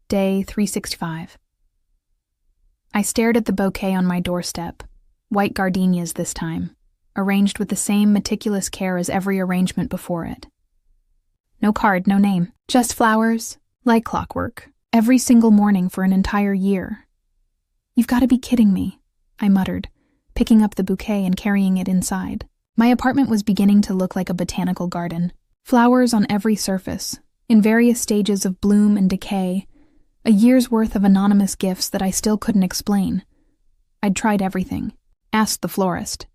Day 365. I stared at the bouquet on my doorstep, white gardenias this time, arranged with the same meticulous care as every arrangement before it. No card, no name, just flowers, like clockwork, every single morning for an entire year. "You've got to be kidding me," I muttered, picking up the bouquet and carrying it inside. My apartment was beginning to look like a botanical garden. Flowers on every surface, in various stages of bloom and decay, a year's worth of anonymous gifts that I still couldn't explain. I'd tried everything. Asked the florist.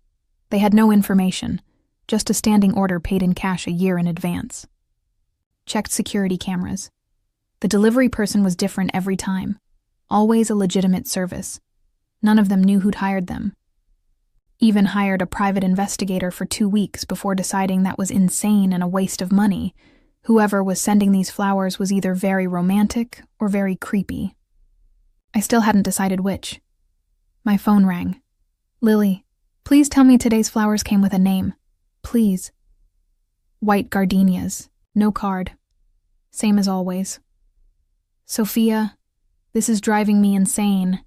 They had no information, just a standing order paid in cash a year in advance. Checked security cameras. The delivery person was different every time. Always a legitimate service. None of them knew who'd hired them. Even hired a private investigator for 2 weeks before deciding that was insane and a waste of money. Whoever was sending these flowers was either very romantic or very creepy. I still hadn't decided which. My phone rang. "Lily, please tell me today's flowers came with a name. Please." White gardenias. No card. Same as always. "Sophia, this is driving me insane,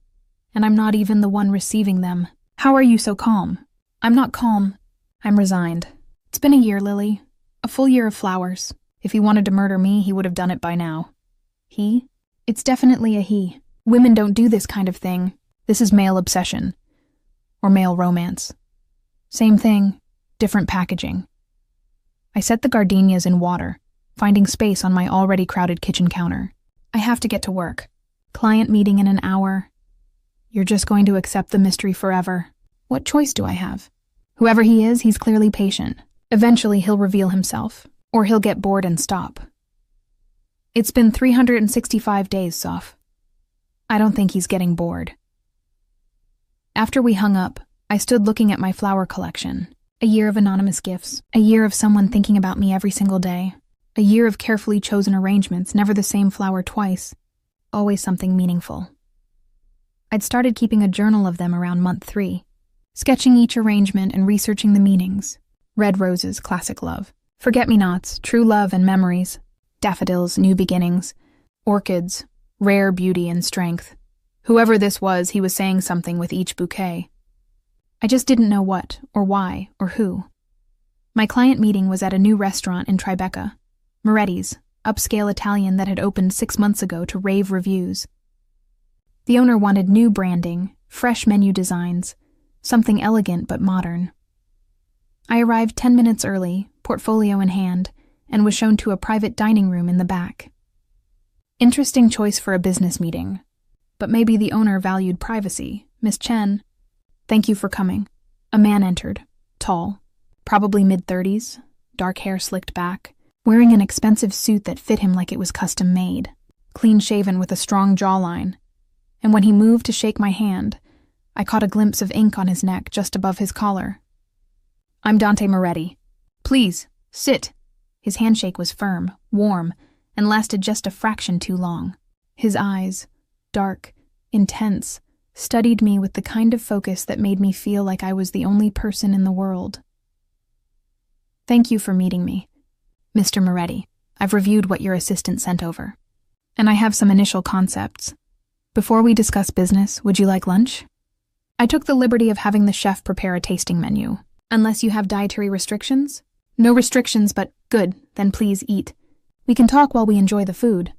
and I'm not even the one receiving them. How are you so calm?" "I'm not calm. I'm resigned. It's been a year, Lily. A full year of flowers. If he wanted to murder me, he would have done it by now." "He?" "It's definitely a he. Women don't do this kind of thing. This is male obsession. Or male romance. Same thing, different packaging." I set the gardenias in water, finding space on my already crowded kitchen counter. "I have to get to work. Client meeting in an hour. You're just going to accept the mystery forever. What choice do I have? Whoever he is, he's clearly patient. Eventually he'll reveal himself, or he'll get bored and stop. It's been 365 days, Soph. I don't think he's getting bored." After we hung up, I stood looking at my flower collection. A year of anonymous gifts, a year of someone thinking about me every single day, a year of carefully chosen arrangements, never the same flower twice, always something meaningful. I'd started keeping a journal of them around month 3, sketching each arrangement and researching the meanings. Red roses, classic love. Forget-me-nots, true love and memories. Daffodils, new beginnings. Orchids, rare beauty and strength. Whoever this was, he was saying something with each bouquet. I just didn't know what, or why, or who. My client meeting was at a new restaurant in Tribeca, Moretti's, upscale Italian that had opened 6 months ago to rave reviews. The owner wanted new branding, fresh menu designs, something elegant but modern. I arrived 10 minutes early, portfolio in hand, and was shown to a private dining room in the back. Interesting choice for a business meeting, but maybe the owner valued privacy. "Miss Chen." "Thank you for coming." A man entered, tall, probably mid-30s, dark hair slicked back, wearing an expensive suit that fit him like it was custom-made, clean-shaven with a strong jawline. And when he moved to shake my hand, I caught a glimpse of ink on his neck just above his collar. "I'm Dante Moretti. Please, sit." His handshake was firm, warm, and lasted just a fraction too long. His eyes, dark, intense, studied me with the kind of focus that made me feel like I was the only person in the world. "Thank you for meeting me, Mr. Moretti. I've reviewed what your assistant sent over, and I have some initial concepts. Before we discuss business, would you like lunch? I took the liberty of having the chef prepare a tasting menu. Unless you have dietary restrictions? No restrictions, but good, then please eat. We can talk while we enjoy the food.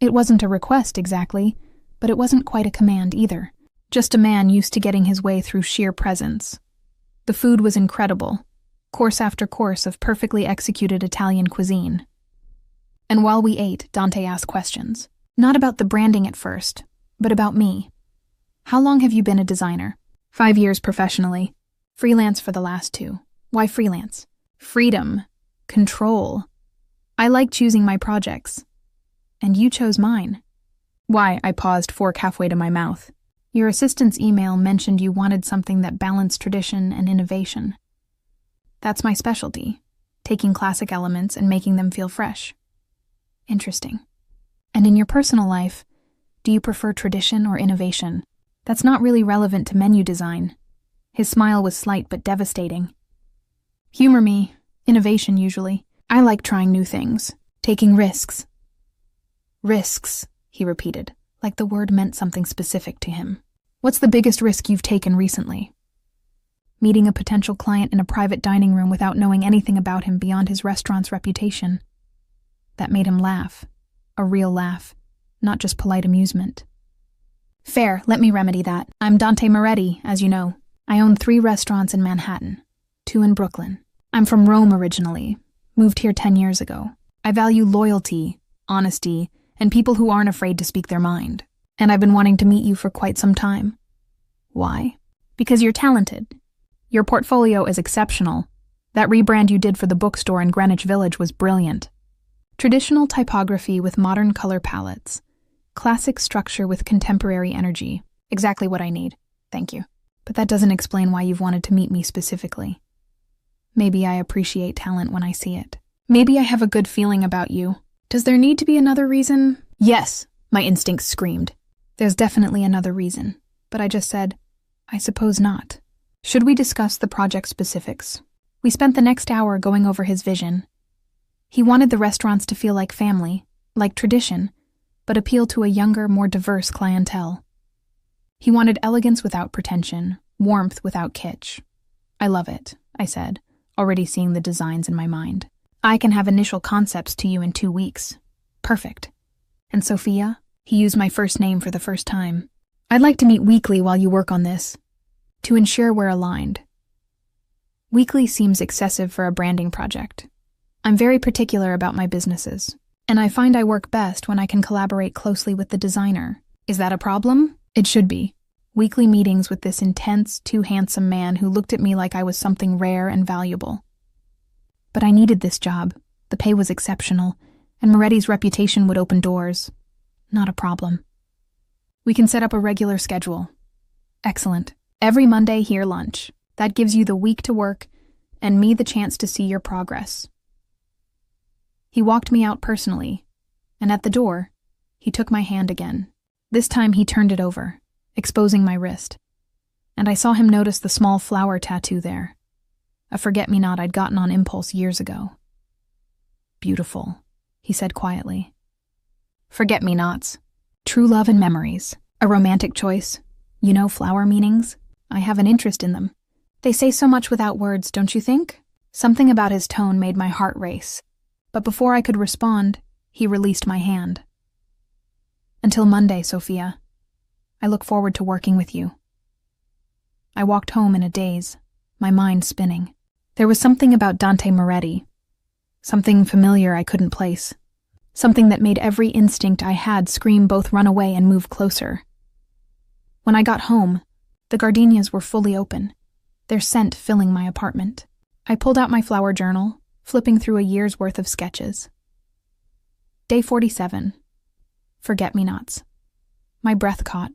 It wasn't a request exactly, but it wasn't quite a command either. Just a man used to getting his way through sheer presence. The food was incredible, course after course of perfectly executed Italian cuisine. And while we ate, Dante asked questions. Not about the branding at first, but about me. "How long have you been a designer?" 5 years professionally. Freelance for the last 2. Why freelance? Freedom. Control. I like choosing my projects. And you chose mine. Why? I paused, fork halfway to my mouth. Your assistant's email mentioned you wanted something that balanced tradition and innovation. That's my specialty, taking classic elements and making them feel fresh. Interesting. And in your personal life, do you prefer tradition or innovation? That's not really relevant to menu design. His smile was slight but devastating. Humor me. Innovation, usually. I like trying new things. Taking risks. Risks, he repeated, like the word meant something specific to him. What's the biggest risk you've taken recently? Meeting a potential client in a private dining room without knowing anything about him beyond his restaurant's reputation. That made him laugh. A real laugh, not just polite amusement. Fair, let me remedy that. I'm Dante Moretti, as you know. I own 3 restaurants in Manhattan, 2 in Brooklyn. I'm from Rome originally, moved here 10 years ago. I value loyalty, honesty, and people who aren't afraid to speak their mind. And I've been wanting to meet you for quite some time. Why? Because you're talented. Your portfolio is exceptional. That rebrand you did for the bookstore in Greenwich Village was brilliant. Traditional typography with modern color palettes. Classic structure with contemporary energy. Exactly what I need. Thank you. But that doesn't explain why you've wanted to meet me specifically. Maybe I appreciate talent when I see it. Maybe I have a good feeling about you. Does there need to be another reason? Yes, my instincts screamed. There's definitely another reason. But I just said, I suppose not. Should we discuss the project specifics? We spent the next hour going over his vision. He wanted the restaurants to feel like family, like tradition, but appeal to a younger, more diverse clientele. He wanted elegance without pretension, warmth without kitsch. I love it, I said, already seeing the designs in my mind. I can have initial concepts to you in 2 weeks. Perfect. And Sophia? He used my first name for the first time. I'd like to meet weekly while you work on this, to ensure we're aligned. Weekly seems excessive for a branding project. I'm very particular about my businesses, and I find I work best when I can collaborate closely with the designer. Is that a problem? It should be. Weekly meetings with this intense, too handsome man who looked at me like I was something rare and valuable. But I needed this job. The pay was exceptional, and Moretti's reputation would open doors. Not a problem. We can set up a regular schedule. Excellent. Every Monday here lunch. That gives you the week to work, and me the chance to see your progress. He walked me out personally, and at the door, he took my hand again. This time he turned it over, exposing my wrist, and I saw him notice the small flower tattoo there, a forget-me-not I'd gotten on impulse years ago. Beautiful, he said quietly. Forget-me-nots. True love and memories. A romantic choice. You know flower meanings? I have an interest in them. They say so much without words, don't you think? Something about his tone made my heart race. But before I could respond, he released my hand. Until Monday, Sophia. I look forward to working with you. I walked home in a daze, my mind spinning. There was something about Dante Moretti, something familiar I couldn't place, something that made every instinct I had scream both run away and move closer. When I got home, the gardenias were fully open, their scent filling my apartment. I pulled out my flower journal, flipping through a year's worth of sketches. Day 47. Forget-me-nots. My breath caught.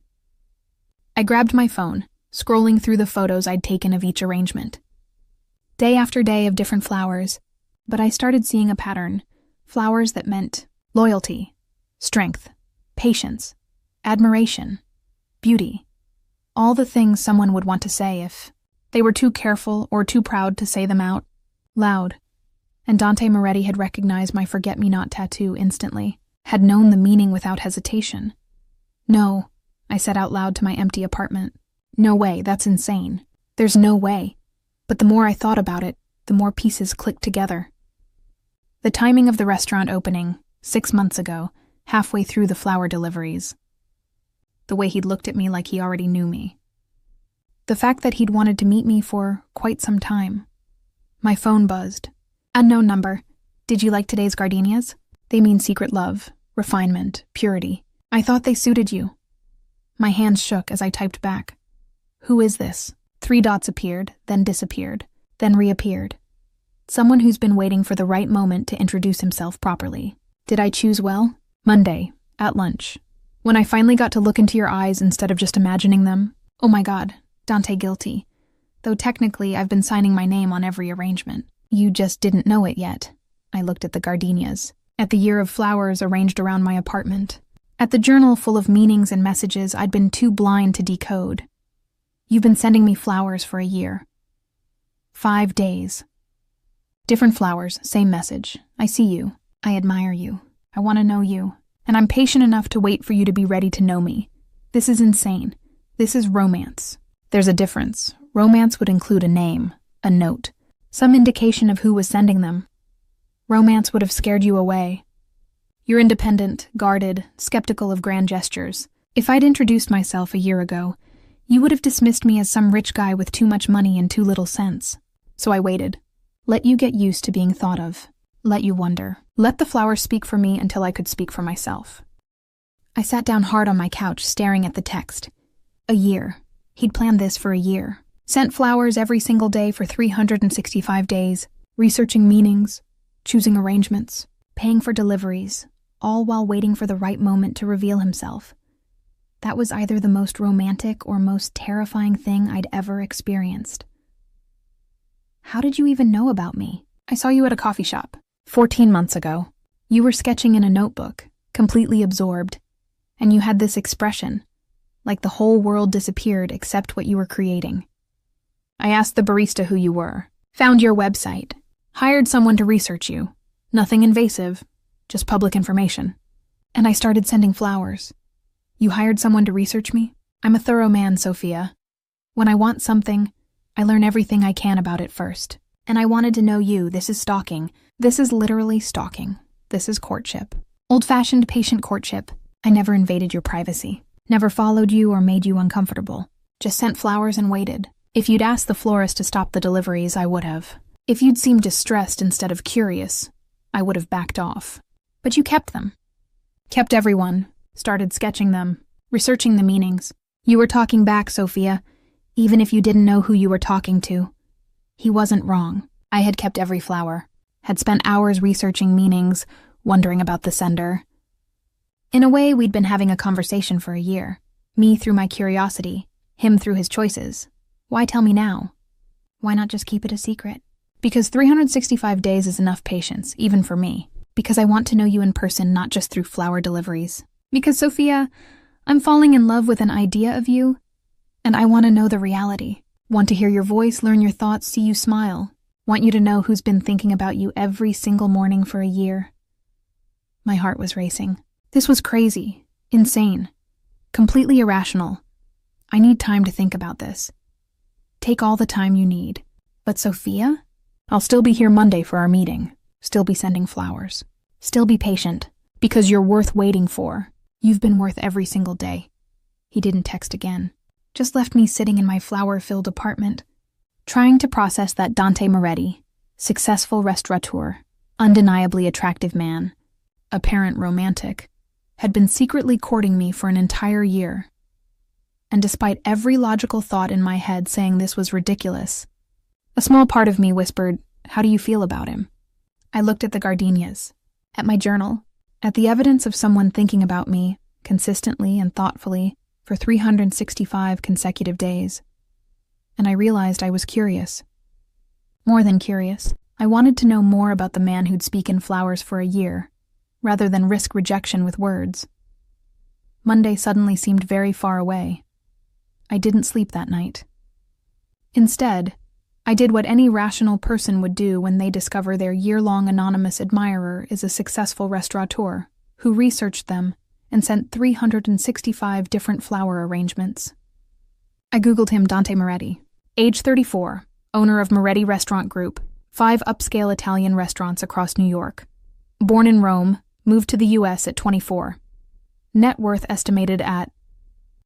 I grabbed my phone, scrolling through the photos I'd taken of each arrangement. Day after day of different flowers, but I started seeing a pattern. Flowers that meant loyalty, strength, patience, admiration, beauty. All the things someone would want to say if they were too careful or too proud to say them out loud. And Dante Moretti had recognized my forget-me-not tattoo instantly, had known the meaning without hesitation. No, I said out loud to my empty apartment. No way, that's insane. There's no way. But the more I thought about it, the more pieces clicked together. The timing of the restaurant opening, 6 months ago, halfway through the flower deliveries. The way he'd looked at me like he already knew me. The fact that he'd wanted to meet me for quite some time. My phone buzzed. Unknown number. Did you like today's gardenias? They mean secret love, refinement, purity. I thought they suited you. My hands shook as I typed back. Who is this? 3 dots appeared, then disappeared, then reappeared. Someone who's been waiting for the right moment to introduce himself properly. Did I choose well? Monday, at lunch. When I finally got to look into your eyes instead of just imagining them, oh my God, Dante guilty. Though technically I've been signing my name on every arrangement. You just didn't know it yet. I looked at the gardenias, at the year of flowers arranged around my apartment, at the journal full of meanings and messages I'd been too blind to decode. You've been sending me flowers for a year. 5 days. Different flowers, same message. I see you. I admire you. I want to know you. And I'm patient enough to wait for you to be ready to know me. This is insane. This is romance. There's a difference. Romance would include a name, a note, some indication of who was sending them. Romance would have scared you away. You're independent, guarded, skeptical of grand gestures. If I'd introduced myself a year ago, you would have dismissed me as some rich guy with too much money and too little sense. So I waited. Let you get used to being thought of. Let you wonder. Let the flowers speak for me until I could speak for myself. I sat down hard on my couch, staring at the text. A year. He'd planned this for a year. Sent flowers every single day for 365 days, researching meanings, choosing arrangements, paying for deliveries, all while waiting for the right moment to reveal himself. That was either the most romantic or most terrifying thing I'd ever experienced. How did you even know about me? I saw you at a coffee shop 14 months ago. You were sketching in a notebook, completely absorbed, and you had this expression, like the whole world disappeared except what you were creating. I asked the barista who you were, found your website, hired someone to research you. Nothing invasive, just public information. And I started sending flowers. You hired someone to research me? I'm a thorough man, Sophia. When I want something, I learn everything I can about it first. And I wanted to know you. This is stalking. This is literally stalking. This is courtship. Old-fashioned patient courtship. I never invaded your privacy. Never followed you or made you uncomfortable. Just sent flowers and waited. If you'd asked the florist to stop the deliveries, I would have. If you'd seemed distressed instead of curious, I would have backed off. But you kept them. Kept everyone. Started sketching them, researching the meanings. You were talking back, Sophia, even if you didn't know who you were talking to. He wasn't wrong. I had kept every flower, had spent hours researching meanings, wondering about the sender. In a way, we'd been having a conversation for a year. Me through my curiosity, him through his choices. Why tell me now? Why not just keep it a secret? Because 365 days is enough patience, even for me. Because I want to know you in person, not just through flower deliveries. Because, Sophia, I'm falling in love with an idea of you, and I want to know the reality. Want to hear your voice, learn your thoughts, see you smile. Want you to know who's been thinking about you every single morning for a year. My heart was racing. This was crazy, insane, completely irrational. I need time to think about this. Take all the time you need. But Sophia? I'll still be here Monday for our meeting. Still be sending flowers. Still be patient, because you're worth waiting for. You've been worth every single day. He didn't text again. Just left me sitting in my flower-filled apartment, trying to process that Dante Moretti, successful restaurateur, undeniably attractive man, apparent romantic, had been secretly courting me for an entire year. And despite every logical thought in my head saying this was ridiculous, a small part of me whispered, "How do you feel about him?" I looked at the gardenias, at my journal, at the evidence of someone thinking about me, consistently and thoughtfully, for 365 consecutive days. And I realized I was curious. More than curious, I wanted to know more about the man who'd speak in flowers for a year, rather than risk rejection with words. Monday suddenly seemed very far away. I didn't sleep that night. Instead, I did what any rational person would do when they discover their year-long anonymous admirer is a successful restaurateur who researched them and sent 365 different flower arrangements. I Googled him Dante Moretti, age 34, owner of Moretti Restaurant Group, 5 upscale Italian restaurants across New York. Born in Rome, moved to the U.S. at 24. Net worth estimated at...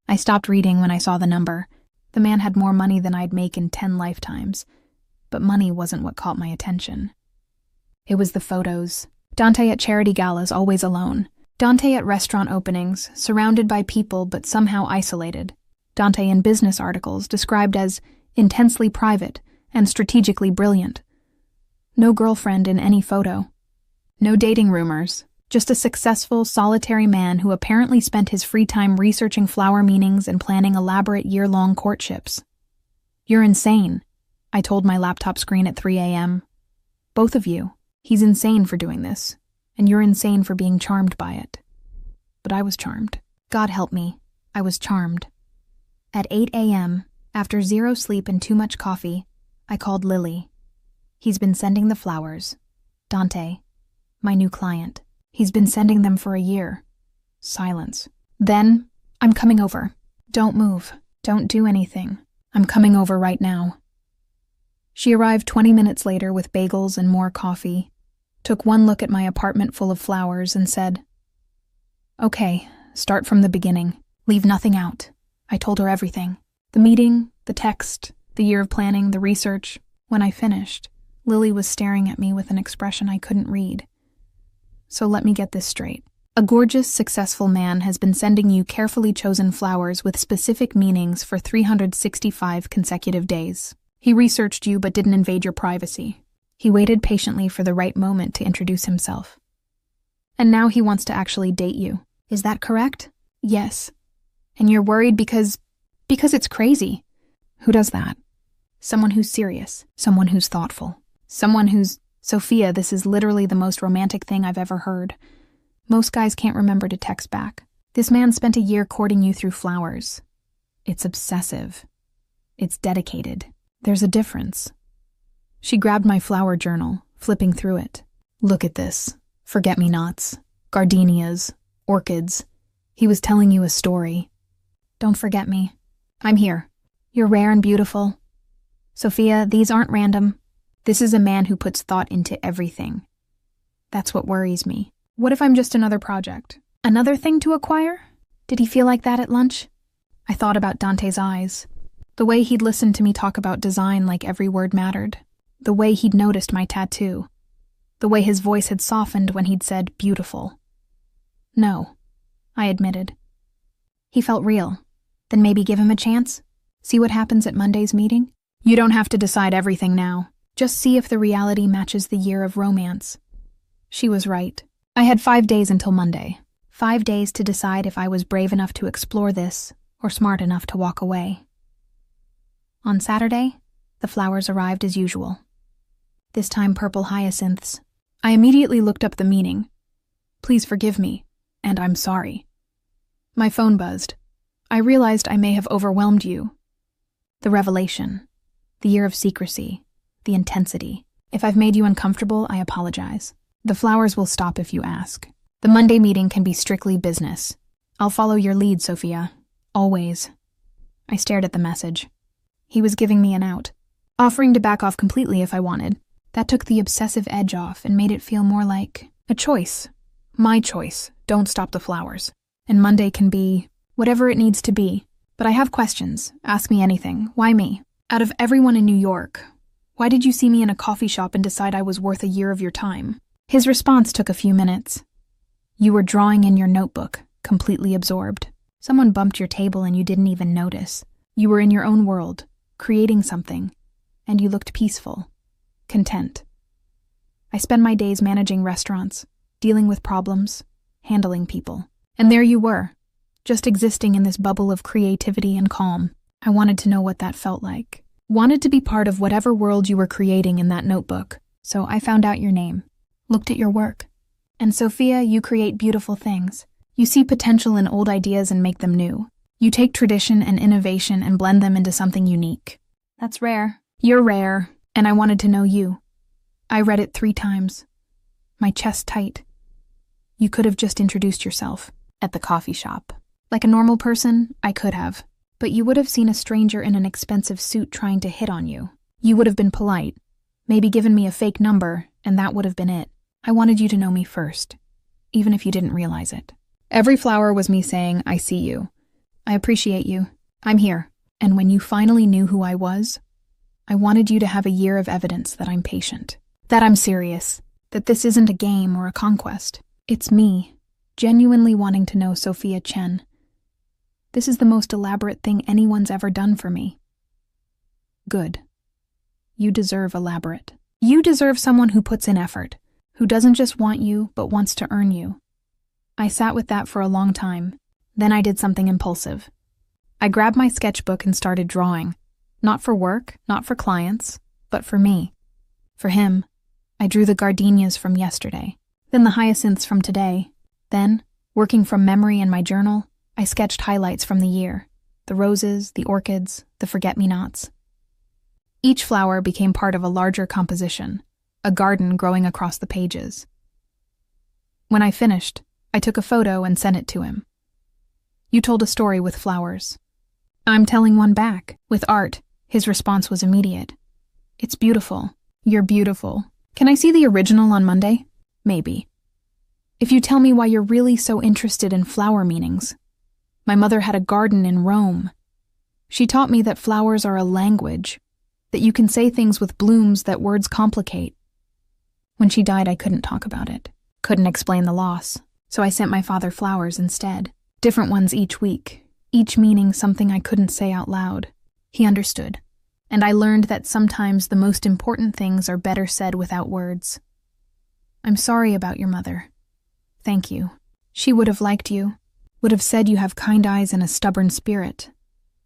I stopped reading when I saw the number. The man had more money than I'd make in 10 lifetimes, but money wasn't what caught my attention. It was the photos. Dante at charity galas, always alone. Dante at restaurant openings, surrounded by people but somehow isolated. Dante in business articles, described as intensely private and strategically brilliant. No girlfriend in any photo. No dating rumors. Just a successful, solitary man who apparently spent his free time researching flower meanings and planning elaborate year-long courtships. You're insane, I told my laptop screen at 3 a.m. Both of you. He's insane for doing this, and you're insane for being charmed by it. But I was charmed. God help me, I was charmed. At 8 a.m., after 0 sleep and too much coffee, I called Lily. He's been sending the flowers. Dante, my new client. He's been sending them for a year. Silence. Then, I'm coming over. Don't move. Don't do anything. I'm coming over right now. She arrived 20 minutes later with bagels and more coffee, took one look at my apartment full of flowers and said, "Okay, start from the beginning. Leave nothing out." I told her everything. The meeting, the text, the year of planning, the research. When I finished, Lily was staring at me with an expression I couldn't read. So let me get this straight. A gorgeous, successful man has been sending you carefully chosen flowers with specific meanings for 365 consecutive days. He researched you but didn't invade your privacy. He waited patiently for the right moment to introduce himself. And now he wants to actually date you. Is that correct? Yes. And you're worried because it's crazy. Who does that? Someone who's serious, someone who's thoughtful, someone who's... Sophia, this is literally the most romantic thing I've ever heard. Most guys can't remember to text back. This man spent a year courting you through flowers. It's obsessive. It's dedicated. There's a difference. She grabbed my flower journal, flipping through it. Look at this. Forget-me-nots, gardenias, orchids. He was telling you a story. Don't forget me. I'm here. You're rare and beautiful. Sophia, these aren't random. This is a man who puts thought into everything. That's what worries me. What if I'm just another project? Another thing to acquire? Did he feel like that at lunch? I thought about Dante's eyes. The way he'd listened to me talk about design like every word mattered. The way he'd noticed my tattoo. The way his voice had softened when he'd said, beautiful. No, I admitted. He felt real. Then maybe give him a chance? See what happens at Monday's meeting? You don't have to decide everything now. Just see if the reality matches the year of romance. She was right. I had 5 days until Monday. 5 days to decide if I was brave enough to explore this or smart enough to walk away. On Saturday, the flowers arrived as usual. This time purple hyacinths. I immediately looked up the meaning. Please forgive me, and I'm sorry. My phone buzzed. I realized I may have overwhelmed you. The revelation, the year of secrecy, the intensity. If I've made you uncomfortable, I apologize. The flowers will stop if you ask. The Monday meeting can be strictly business. I'll follow your lead, Sophia. Always. I stared at the message. He was giving me an out, offering to back off completely if I wanted. That took the obsessive edge off and made it feel more like a choice. My choice. Don't stop the flowers. And Monday can be whatever it needs to be. But I have questions. Ask me anything. Why me? Out of everyone in New York, why did you see me in a coffee shop and decide I was worth a year of your time? His response took a few minutes. You were drawing in your notebook, completely absorbed. Someone bumped your table and you didn't even notice. You were in your own world, creating something, and you looked peaceful, content. I spend my days managing restaurants, dealing with problems, handling people. And there you were, just existing in this bubble of creativity and calm. I wanted to know what that felt like. Wanted to be part of whatever world you were creating in that notebook. So I found out your name, looked at your work. And Sophia, you create beautiful things. You see potential in old ideas and make them new. You take tradition and innovation and blend them into something unique. That's rare. You're rare, and I wanted to know you. I read it 3 times. My chest tight. You could have just introduced yourself at the coffee shop. Like a normal person, I could have. But you would have seen a stranger in an expensive suit trying to hit on you. You would have been polite, maybe given me a fake number, and that would have been it. I wanted you to know me first, even if you didn't realize it. Every flower was me saying, I see you. I appreciate you. I'm here. And when you finally knew who I was, I wanted you to have a year of evidence that I'm patient, that I'm serious, that this isn't a game or a conquest. It's me, genuinely wanting to know Sophia Chen. This is the most elaborate thing anyone's ever done for me. Good. You deserve elaborate. You deserve someone who puts in effort, who doesn't just want you, but wants to earn you. I sat with that for a long time. Then I did something impulsive. I grabbed my sketchbook and started drawing. Not for work, not for clients, but for me. For him, I drew the gardenias from yesterday, then the hyacinths from today. Then, working from memory in my journal, I sketched highlights from the year, the roses, the orchids, the forget-me-nots. Each flower became part of a larger composition, a garden growing across the pages. When I finished, I took a photo and sent it to him. You told a story with flowers. I'm telling one back, with art. His response was immediate. It's beautiful. You're beautiful. Can I see the original on Monday? Maybe. If you tell me why you're really so interested in flower meanings. My mother had a garden in Rome. She taught me that flowers are a language, that you can say things with blooms that words complicate. When she died, I couldn't talk about it, couldn't explain the loss, so I sent my father flowers instead, different ones each week, each meaning something I couldn't say out loud. He understood, and I learned that sometimes the most important things are better said without words. I'm sorry about your mother. Thank you. She would have liked you, would have said you have kind eyes and a stubborn spirit.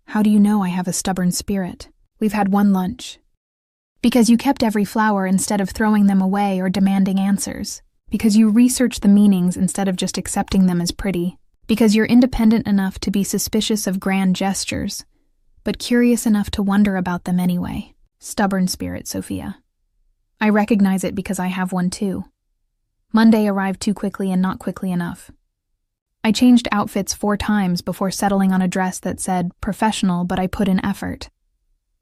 How do you know I have a stubborn spirit? We've had one lunch. Because you kept every flower instead of throwing them away or demanding answers. Because you researched the meanings instead of just accepting them as pretty. Because you're independent enough to be suspicious of grand gestures, but curious enough to wonder about them anyway. Stubborn spirit, Sophia. I recognize it because I have one too. Monday arrived too quickly and not quickly enough. I changed outfits 4 times before settling on a dress that said professional, but I put in effort.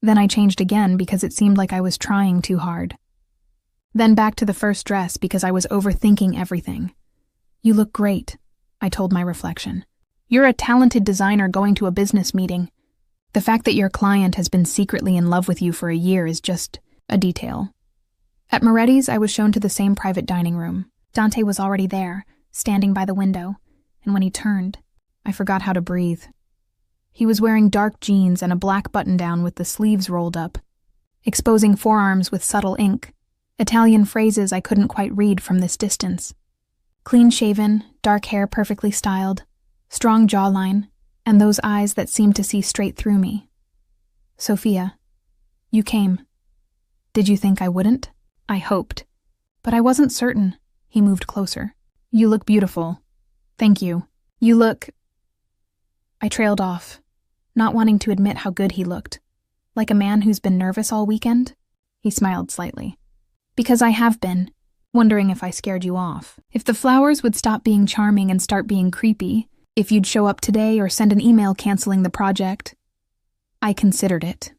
Then I changed again because it seemed like I was trying too hard. Then back to the first dress because I was overthinking everything. You look great, I told my reflection. You're a talented designer going to a business meeting. The fact that your client has been secretly in love with you for a year is just a detail. At Moretti's, I was shown to the same private dining room. Dante was already there, standing by the window, and when he turned, I forgot how to breathe. He was wearing dark jeans and a black button-down with the sleeves rolled up, exposing forearms with subtle ink, Italian phrases I couldn't quite read from this distance. Clean-shaven, dark hair perfectly styled, strong jawline, and those eyes that seemed to see straight through me. Sophia, you came. Did you think I wouldn't? I hoped. But I wasn't certain. He moved closer. You look beautiful. Thank you. You look... I trailed off, not wanting to admit how good he looked. Like a man who's been nervous all weekend? He smiled slightly. Because I have been, wondering if I scared you off. If the flowers would stop being charming and start being creepy, if you'd show up today or send an email canceling the project. I considered it,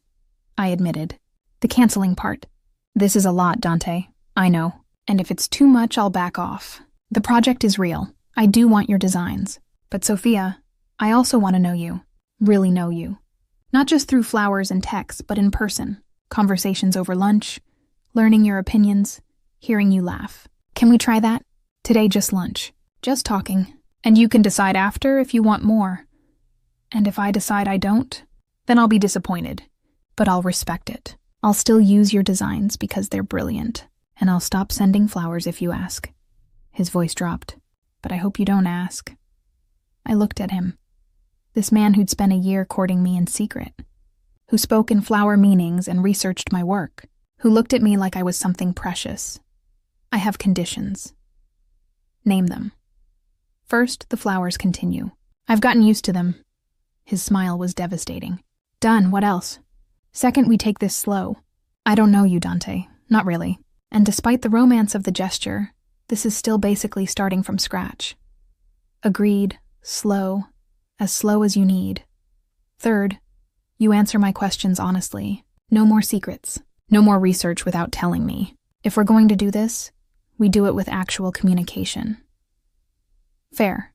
I admitted. The canceling part. This is a lot, Dante. I know. And if it's too much, I'll back off. The project is real. I do want your designs. But Sophia, I also want to know you. Really know you. Not just through flowers and texts, but in person. Conversations over lunch, learning your opinions, hearing you laugh. Can we try that? Today, just lunch. Just talking. And you can decide after if you want more. And if I decide I don't, then I'll be disappointed. But I'll respect it. I'll still use your designs because they're brilliant. And I'll stop sending flowers if you ask. His voice dropped. But I hope you don't ask. I looked at him. This man who'd spent a year courting me in secret. Who spoke in flower meanings and researched my work. Who looked at me like I was something precious. I have conditions. Name them. First, the flowers continue. I've gotten used to them. His smile was devastating. Done, what else? Second, we take this slow. I don't know you, Dante. Not really. And despite the romance of the gesture, this is still basically starting from scratch. Agreed, slow as you need. Third, you answer my questions honestly. No more secrets. No more research without telling me. If we're going to do this, we do it with actual communication. Fair.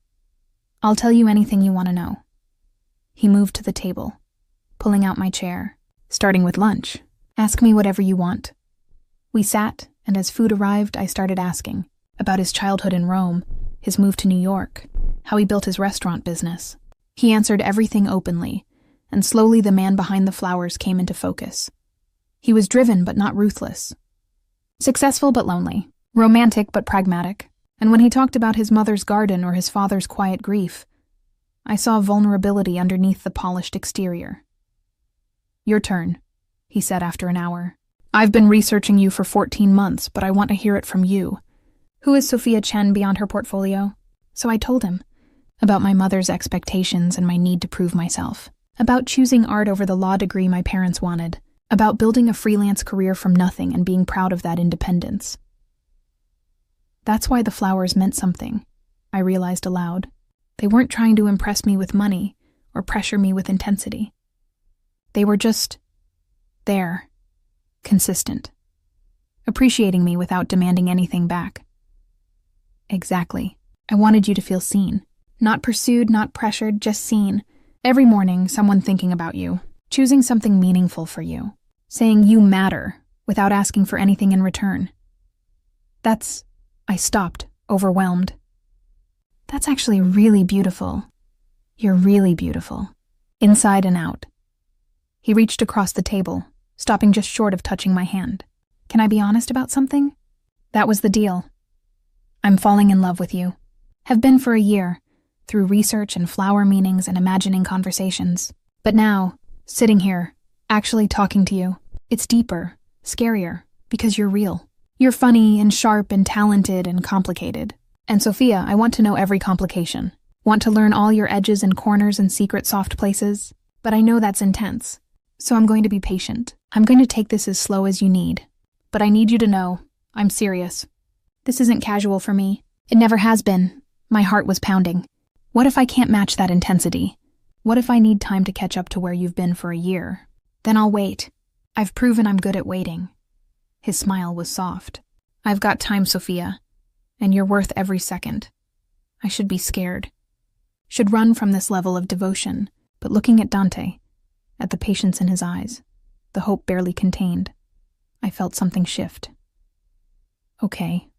I'll tell you anything you want to know. He moved to the table, pulling out my chair, starting with lunch. Ask me whatever you want. We sat, and as food arrived, I started asking about his childhood in Rome, his move to New York, how he built his restaurant business. He answered everything openly, and slowly the man behind the flowers came into focus. He was driven but not ruthless. Successful but lonely. Romantic but pragmatic. And when he talked about his mother's garden or his father's quiet grief, I saw vulnerability underneath the polished exterior. Your turn, he said after an hour. I've been researching you for 14 months, but I want to hear it from you. Who is Sophia Chen beyond her portfolio? So I told him about my mother's expectations and my need to prove myself, about choosing art over the law degree my parents wanted, about building a freelance career from nothing and being proud of that independence. That's why the flowers meant something. I realized aloud. They weren't trying to impress me with money or pressure me with intensity. They were just there, consistent, appreciating me without demanding anything back. Exactly. I wanted you to feel seen. Not pursued, not pressured, just seen. Every morning, someone thinking about you, choosing something meaningful for you, saying you matter without asking for anything in return. I stopped, overwhelmed. That's actually really beautiful. You're really beautiful, inside and out. He reached across the table, stopping just short of touching my hand. Can I be honest about something? That was the deal. I'm falling in love with you. Have been for a year, through research and flower meanings and imagining conversations. But now, sitting here, actually talking to you, it's deeper, scarier, because you're real. You're funny and sharp and talented and complicated. And Sophia, I want to know every complication. Want to learn all your edges and corners and secret soft places. But I know that's intense. So I'm going to be patient. I'm going to take this as slow as you need. But I need you to know, I'm serious. This isn't casual for me. It never has been. My heart was pounding. What if I can't match that intensity? What if I need time to catch up to where you've been for a year? Then I'll wait. I've proven I'm good at waiting. His smile was soft. I've got time, Sophia, and you're worth every second. I should be scared. Should run from this level of devotion, but looking at Dante, at the patience in his eyes, the hope barely contained, I felt something shift. Okay,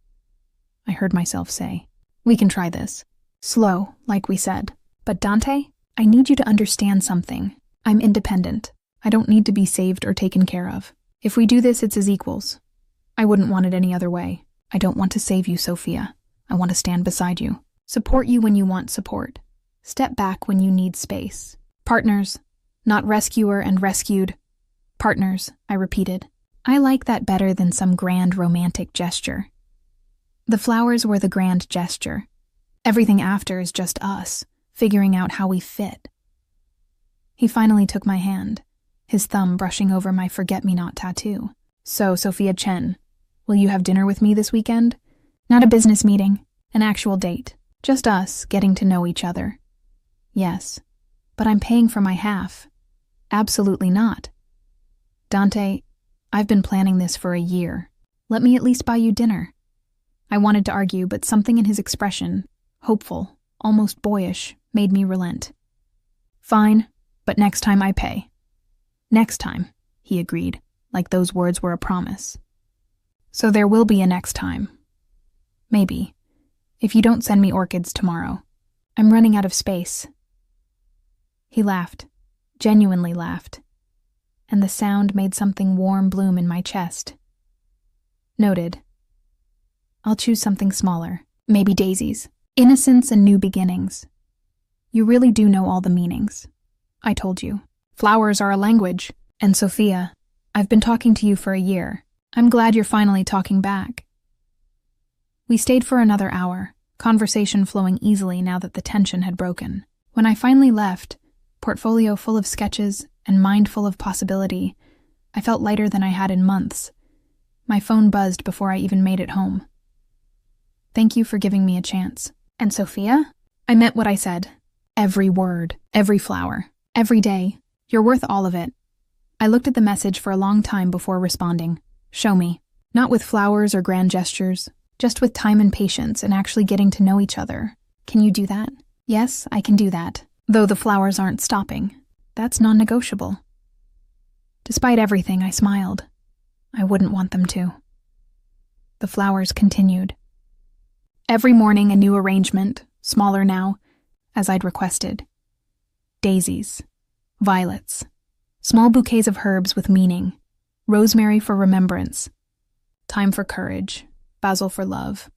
I heard myself say. We can try this. Slow, like we said. But Dante, I need you to understand something. I'm independent. I don't need to be saved or taken care of. If we do this, it's as equals. I wouldn't want it any other way. I don't want to save you, Sophia. I want to stand beside you. Support you when you want support. Step back when you need space. Partners, not rescuer and rescued. Partners, I repeated. I like that better than some grand romantic gesture. The flowers were the grand gesture. Everything after is just us, figuring out how we fit. He finally took my hand, his thumb brushing over my forget-me-not tattoo. So, Sophia Chen, will you have dinner with me this weekend? Not a business meeting, an actual date. Just us getting to know each other. Yes, but I'm paying for my half. Absolutely not. Dante, I've been planning this for a year. Let me at least buy you dinner. I wanted to argue, but something in his expression, hopeful, almost boyish, made me relent. Fine, but next time I pay. Next time, he agreed, like those words were a promise. So there will be a next time. Maybe, if you don't send me orchids tomorrow. I'm running out of space. He laughed, genuinely laughed, and the sound made something warm bloom in my chest. Noted. I'll choose something smaller, maybe daisies. Innocence and new beginnings. You really do know all the meanings. I told you. Flowers are a language. And Sophia, I've been talking to you for a year. I'm glad you're finally talking back. We stayed for another hour, conversation flowing easily now that the tension had broken. When I finally left, portfolio full of sketches and mind full of possibility, I felt lighter than I had in months. My phone buzzed before I even made it home. Thank you for giving me a chance. And Sophia? I meant what I said. Every word, every flower, every day. You're worth all of it. I looked at the message for a long time before responding. Show me. Not with flowers or grand gestures, just with time and patience and actually getting to know each other. Can you do that? Yes, I can do that. Though the flowers aren't stopping. That's non-negotiable. Despite everything, I smiled. I wouldn't want them to. The flowers continued. Every morning a new arrangement, smaller now, as I'd requested. Daisies, violets, small bouquets of herbs with meaning, rosemary for remembrance, thyme for courage, basil for love,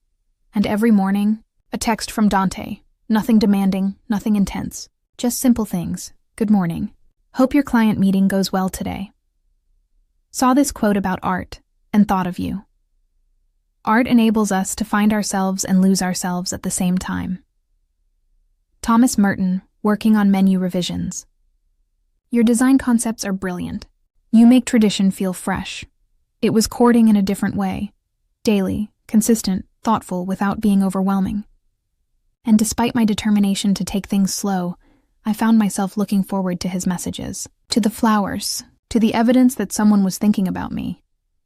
and every morning, a text from Dante, nothing demanding, nothing intense, just simple things. Good morning. Hope your client meeting goes well today. Saw this quote about art and thought of you. Art enables us to find ourselves and lose ourselves at the same time. Thomas Merton, working on menu revisions. Your design concepts are brilliant. You make tradition feel fresh. It was courting in a different way. Daily, consistent, thoughtful without being overwhelming. And despite my determination to take things slow, I found myself looking forward to his messages, to the flowers, to the evidence that someone was thinking about me.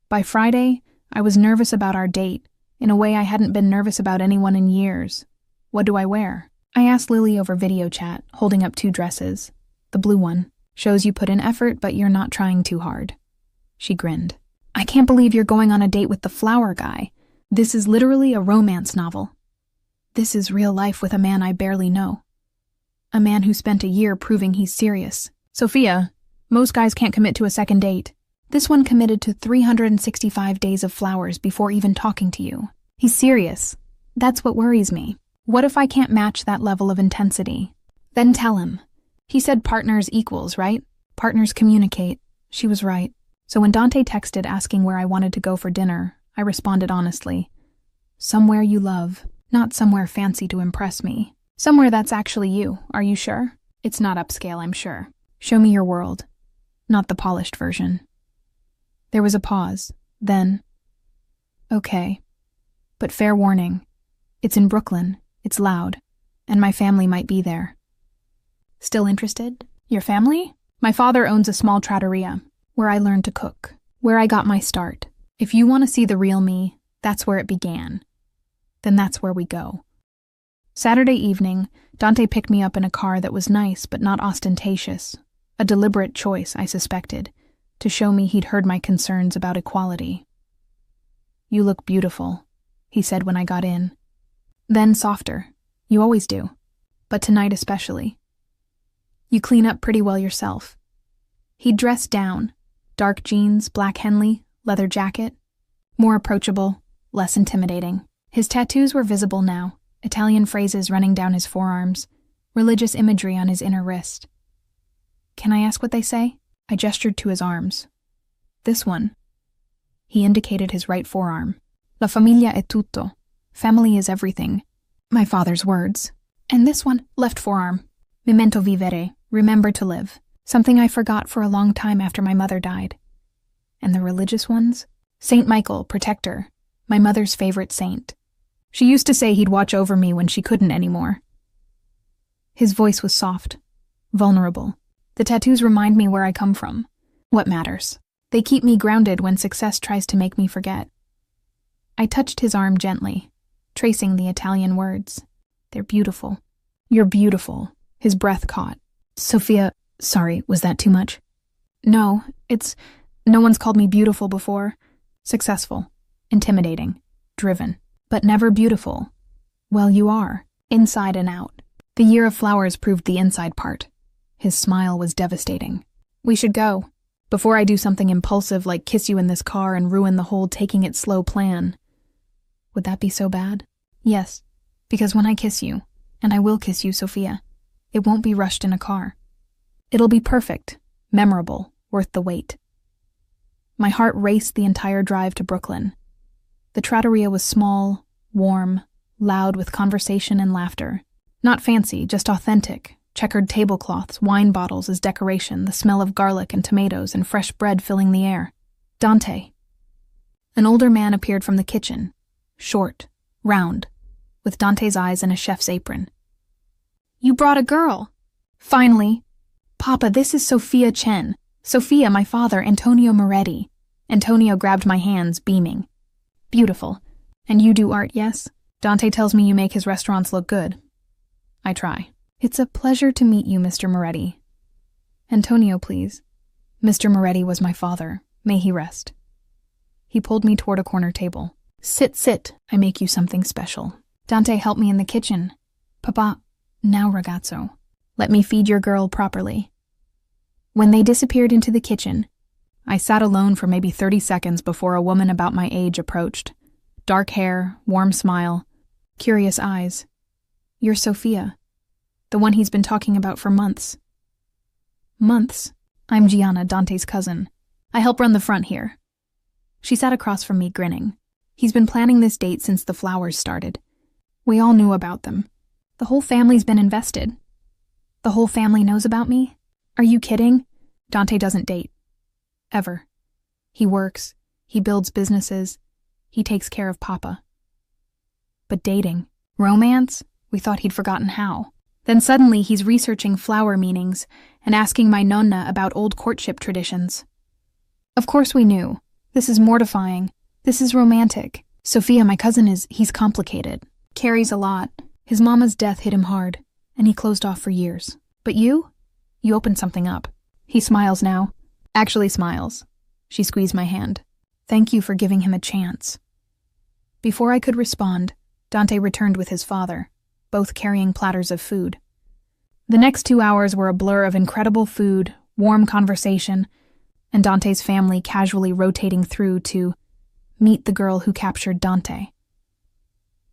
By Friday, I was nervous about our date, in a way I hadn't been nervous about anyone in years. What do I wear? I asked Lily over video chat, holding up 2 dresses. The blue one shows you put in effort, but you're not trying too hard. She grinned. I can't believe you're going on a date with the flower guy. This is literally a romance novel. This is real life with a man I barely know. A man who spent a year proving he's serious. Sophia, most guys can't commit to a second date. This one committed to 365 days of flowers before even talking to you. He's serious. That's what worries me. What if I can't match that level of intensity? Then tell him. He said partners equals, right? Partners communicate. She was right. So when Dante texted asking where I wanted to go for dinner, I responded honestly. Somewhere you love, not somewhere fancy to impress me. Somewhere that's actually you, are you sure? It's not upscale, I'm sure. Show me your world, not the polished version. There was a pause, then, okay, but fair warning, it's in Brooklyn, it's loud, and my family might be there. Still interested? Your family? My father owns a small trattoria, where I learned to cook, where I got my start. If you want to see the real me, that's where it began. Then that's where we go. Saturday evening, Dante picked me up in a car that was nice but not ostentatious, a deliberate choice, I suspected, to show me he'd heard my concerns about equality. You look beautiful, he said when I got in. Then softer, you always do, but tonight especially. You clean up pretty well yourself. He'd dressed down, dark jeans, black Henley, leather jacket, more approachable, less intimidating. His tattoos were visible now, Italian phrases running down his forearms, religious imagery on his inner wrist. Can I ask what they say? I gestured to his arms. This one. He indicated his right forearm. La familia è tutto. Family is everything. My father's words. And this one, left forearm. Memento vivere. Remember to live. Something I forgot for a long time after my mother died. And the religious ones? Saint Michael, protector. My mother's favorite saint. She used to say he'd watch over me when she couldn't anymore. His voice was soft, vulnerable. The tattoos remind me where I come from. What matters? They keep me grounded when success tries to make me forget. I touched his arm gently, tracing the Italian words. They're beautiful. You're beautiful. His breath caught. Sophia, sorry, was that too much? No one's called me beautiful before. Successful, intimidating, driven, but never beautiful. Well, you are, inside and out. The year of flowers proved the inside part. His smile was devastating. We should go, before I do something impulsive like kiss you in this car and ruin the whole taking it slow plan. Would that be so bad? Yes, because when I kiss you, and I will kiss you, Sophia, it won't be rushed in a car. It'll be perfect, memorable, worth the wait. My heart raced the entire drive to Brooklyn. The trattoria was small, warm, loud with conversation and laughter. Not fancy, just authentic. Checkered tablecloths, wine bottles as decoration, the smell of garlic and tomatoes and fresh bread filling the air. Dante. An older man appeared from the kitchen, short, round, with Dante's eyes and a chef's apron. You brought a girl. Finally. Papa, this is Sophia Chen. Sophia, my father, Antonio Moretti. Antonio grabbed my hands, beaming. Beautiful. And you do art, yes? Dante tells me you make his restaurants look good. I try. It's a pleasure to meet you, Mr. Moretti. Antonio, please. Mr. Moretti was my father. May he rest. He pulled me toward a corner table. Sit. I make you something special. Dante, help me in the kitchen. Papa, now ragazzo. Let me feed your girl properly. When they disappeared into the kitchen, I sat alone for maybe 30 seconds before a woman about my age approached. Dark hair, warm smile, curious eyes. You're Sophia, the one he's been talking about for months. Months? I'm Gianna, Dante's cousin. I help run the front here. She sat across from me, grinning. He's been planning this date since the flowers started. We all knew about them. The whole family's been invested. The whole family knows about me? Are you kidding? Dante doesn't date. Ever. He works. He builds businesses. He takes care of Papa. But dating, romance, We thought he'd forgotten how. Then suddenly he's researching flower meanings and asking my nonna about old courtship traditions. Of course we knew. This is mortifying. This is romantic. Sophia, my cousin, he's complicated. Carries a lot. His mama's death hit him hard, and he closed off for years. But you opened something up. He smiles now. Actually smiles. She squeezed my hand. Thank you for giving him a chance. Before I could respond, Dante returned with his father, both carrying platters of food. The next 2 hours were a blur of incredible food, warm conversation, and Dante's family casually rotating through to meet the girl who captured Dante.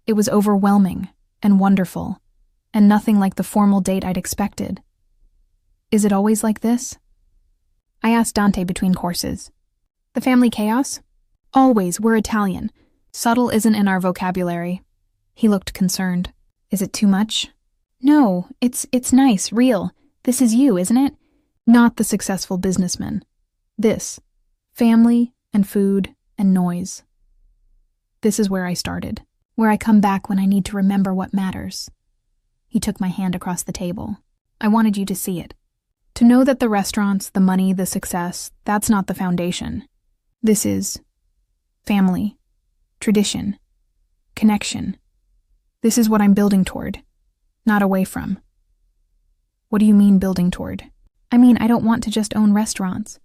It was overwhelming and wonderful, and nothing like the formal date I'd expected. Is it always like this? I asked Dante between courses. The family chaos? Always, we're Italian. Subtle isn't in our vocabulary. He looked concerned. Is it too much? No, it's nice, real. This is you, isn't it? Not the successful businessman. This. Family and food and noise. This is where I started. Where I come back when I need to remember what matters. He took my hand across the table. I wanted you to see it. To know that the restaurants, the money, the success, that's not the foundation. This is family, tradition, connection. This is what I'm building toward, not away from. What do you mean building toward? I mean, I don't want to just own restaurants.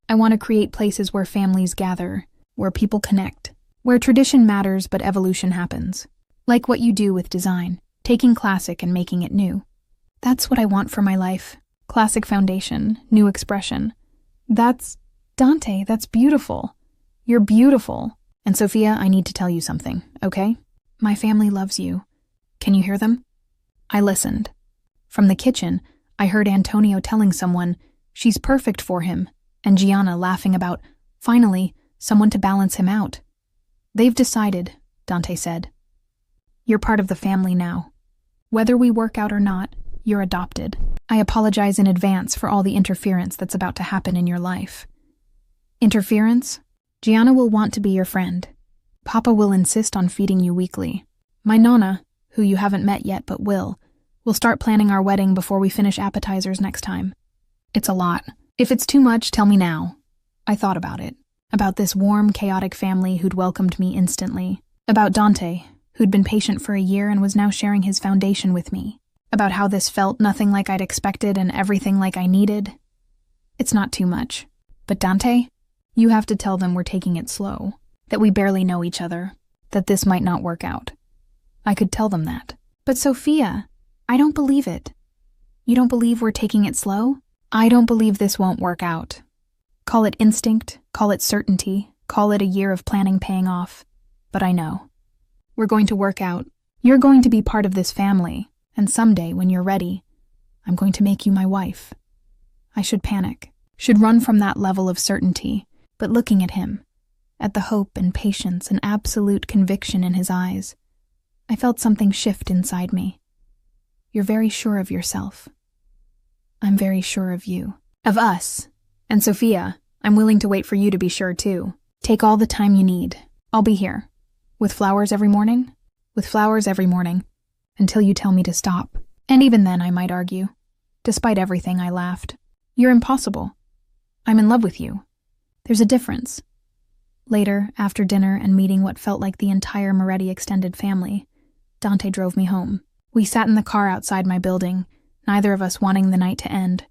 I want to create places where families gather, where people connect, where tradition matters but evolution happens. Like what you do with design, taking classic and making it new. That's what I want for my life. Classic foundation, new expression. That's Dante, that's beautiful. You're beautiful. And Sophia, I need to tell you something, okay? My family loves you. Can you hear them? I listened. From the kitchen, I heard Antonio telling someone she's perfect for him, and Gianna laughing about, finally, someone to balance him out. They've decided, Dante said. You're part of the family now. Whether we work out or not, you're adopted. I apologize in advance for all the interference that's about to happen in your life. Interference? Gianna will want to be your friend. Papa will insist on feeding you weekly. My nonna, who you haven't met yet but will start planning our wedding before we finish appetizers next time. It's a lot. If it's too much, tell me now. I thought about it. About this warm, chaotic family who'd welcomed me instantly. About Dante, who'd been patient for a year and was now sharing his foundation with me. About how this felt nothing like I'd expected and everything like I needed. It's not too much. But Dante, you have to tell them we're taking it slow. That we barely know each other. That this might not work out. I could tell them that. But Sophia, I don't believe it. You don't believe we're taking it slow? I don't believe this won't work out. Call it instinct, call it certainty, call it a year of planning paying off. But I know. We're going to work out. You're going to be part of this family, and someday, when you're ready, I'm going to make you my wife. I should panic, should run from that level of certainty, but looking at him, at the hope and patience and absolute conviction in his eyes, I felt something shift inside me. You're very sure of yourself. I'm very sure of you. Of us. And Sophia, I'm willing to wait for you to be sure too. Take all the time you need. I'll be here. With flowers every morning? With flowers every morning. Until you tell me to stop. And even then I might argue. Despite everything, I laughed. You're impossible. I'm in love with you. There's a difference. Later, after dinner and meeting what felt like the entire Moretti extended family, Dante drove me home. We sat in the car outside my building, neither of us wanting the night to end.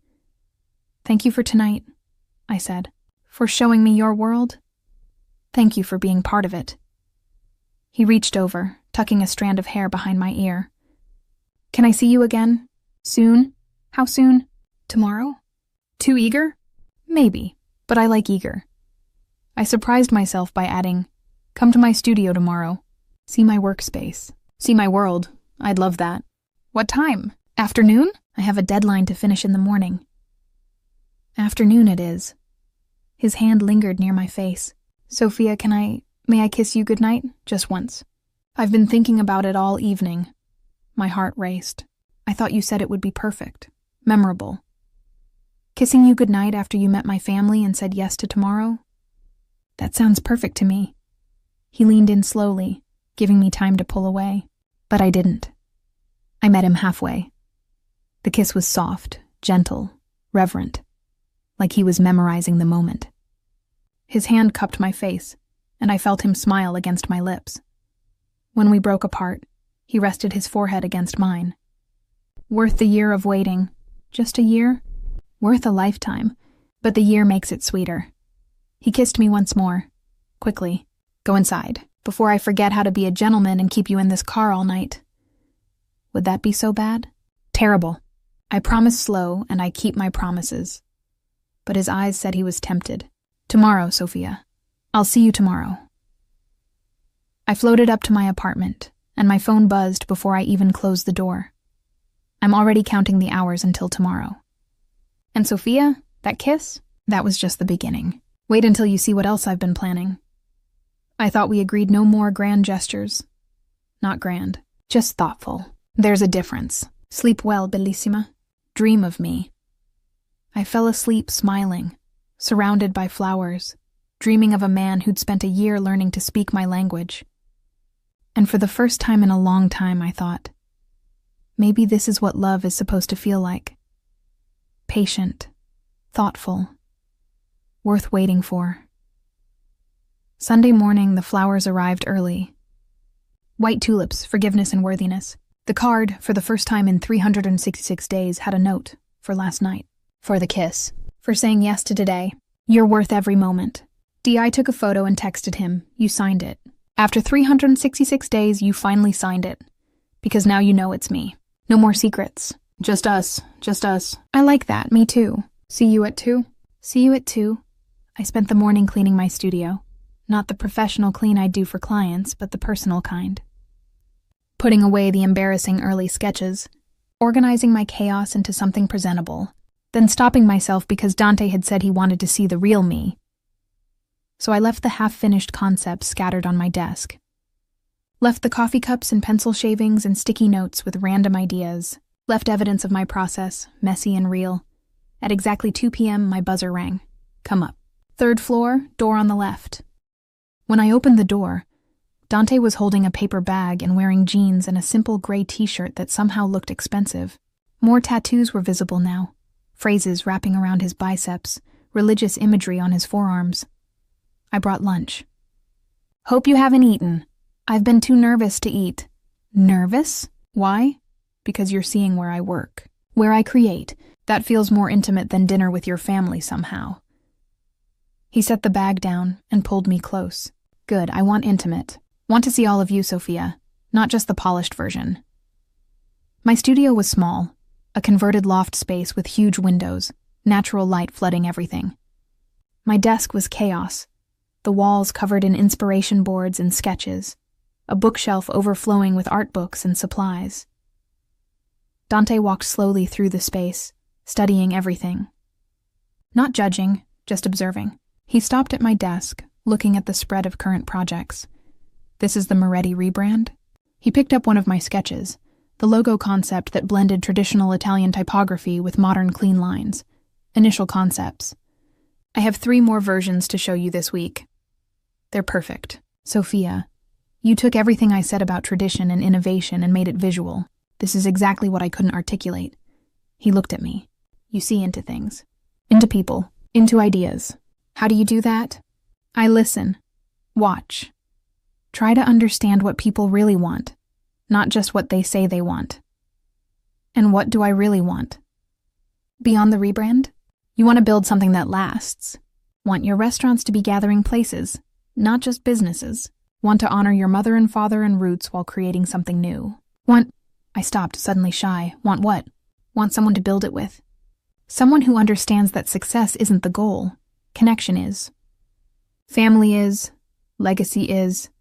Thank you for tonight, I said. For showing me your world. Thank you for being part of it. He reached over, tucking a strand of hair behind my ear. Can I see you again? Soon? How soon? Tomorrow? Too eager? Maybe, but I like eager. I surprised myself by adding, come to my studio tomorrow. See my workspace. See my world. I'd love that. What time? Afternoon? I have a deadline to finish in the morning. Afternoon it is. His hand lingered near my face. Sophia, may I kiss you goodnight? Just once. I've been thinking about it all evening. My heart raced. I thought you said it would be perfect. Memorable. Kissing you goodnight after you met my family and said yes to tomorrow? That sounds perfect to me. He leaned in slowly, giving me time to pull away. But I didn't. I met him halfway. The kiss was soft, gentle, reverent, like he was memorizing the moment. His hand cupped my face, and I felt him smile against my lips. When we broke apart, he rested his forehead against mine. Worth the year of waiting. Just a year? Worth a lifetime. But the year makes it sweeter. He kissed me once more. Quickly. Go inside, before I forget how to be a gentleman and keep you in this car all night. Would that be so bad? Terrible. I promise slow, and I keep my promises. But his eyes said he was tempted. Tomorrow, Sophia. I'll see you tomorrow. I floated up to my apartment, and my phone buzzed before I even closed the door. I'm already counting the hours until tomorrow. And Sophia, that kiss? That was just the beginning. Wait until you see what else I've been planning. I thought we agreed no more grand gestures. Not grand, just thoughtful. There's a difference. Sleep well, bellissima. Dream of me. I fell asleep smiling, surrounded by flowers, dreaming of a man who'd spent a year learning to speak my language. And for the first time in a long time, I thought, maybe this is what love is supposed to feel like. Patient, thoughtful, worth waiting for. Sunday morning, the flowers arrived early. White tulips, forgiveness and worthiness. The card, for the first time in 366 days, had a note for last night. For the kiss. For saying yes to today. You're worth every moment. D.I. took a photo and texted him. You signed it. After 366 days, you finally signed it. Because now you know it's me. No more secrets. Just us. Just us. I like that. Me too. See you at 2? See you at 2. I spent the morning cleaning my studio. Not the professional clean I do for clients, but the personal kind. Putting away the embarrassing early sketches. Organizing my chaos into something presentable. Then stopping myself because Dante had said he wanted to see the real me. So I left the half-finished concepts scattered on my desk. Left the coffee cups and pencil shavings and sticky notes with random ideas. Left evidence of my process, messy and real. At exactly 2 p.m., my buzzer rang. Come up. 3rd floor, door on the left. When I opened the door, Dante was holding a paper bag and wearing jeans and a simple gray t-shirt that somehow looked expensive. More tattoos were visible now. Phrases wrapping around his biceps, religious imagery on his forearms. I brought lunch. Hope you haven't eaten. I've been too nervous to eat. Nervous? Why? Because you're seeing where I work, where I create. That feels more intimate than dinner with your family somehow. He set the bag down and pulled me close. Good, I want intimate. Want to see all of you, Sophia, not just the polished version. My studio was small, a converted loft space with huge windows, natural light flooding everything. My desk was chaos. The walls covered in inspiration boards and sketches, a bookshelf overflowing with art books and supplies. Dante walked slowly through the space, studying everything. Not judging, just observing. He stopped at my desk, looking at the spread of current projects. This is the Moretti rebrand? He picked up one of my sketches, the logo concept that blended traditional Italian typography with modern clean lines. Initial concepts. I have 3 more versions to show you this week. They're perfect. Sophia, you took everything I said about tradition and innovation and made it visual. This is exactly what I couldn't articulate. He looked at me. You see into things. Into people. Into ideas. How do you do that? I listen. Watch. Try to understand what people really want, not just what they say they want. And what do I really want? Beyond the rebrand? You want to build something that lasts. Want your restaurants to be gathering places, not just businesses. Want to honor your mother and father and roots while creating something new. I stopped, suddenly shy. Want what? Want someone to build it with. Someone who understands that success isn't the goal. Connection is. Family is. Legacy is.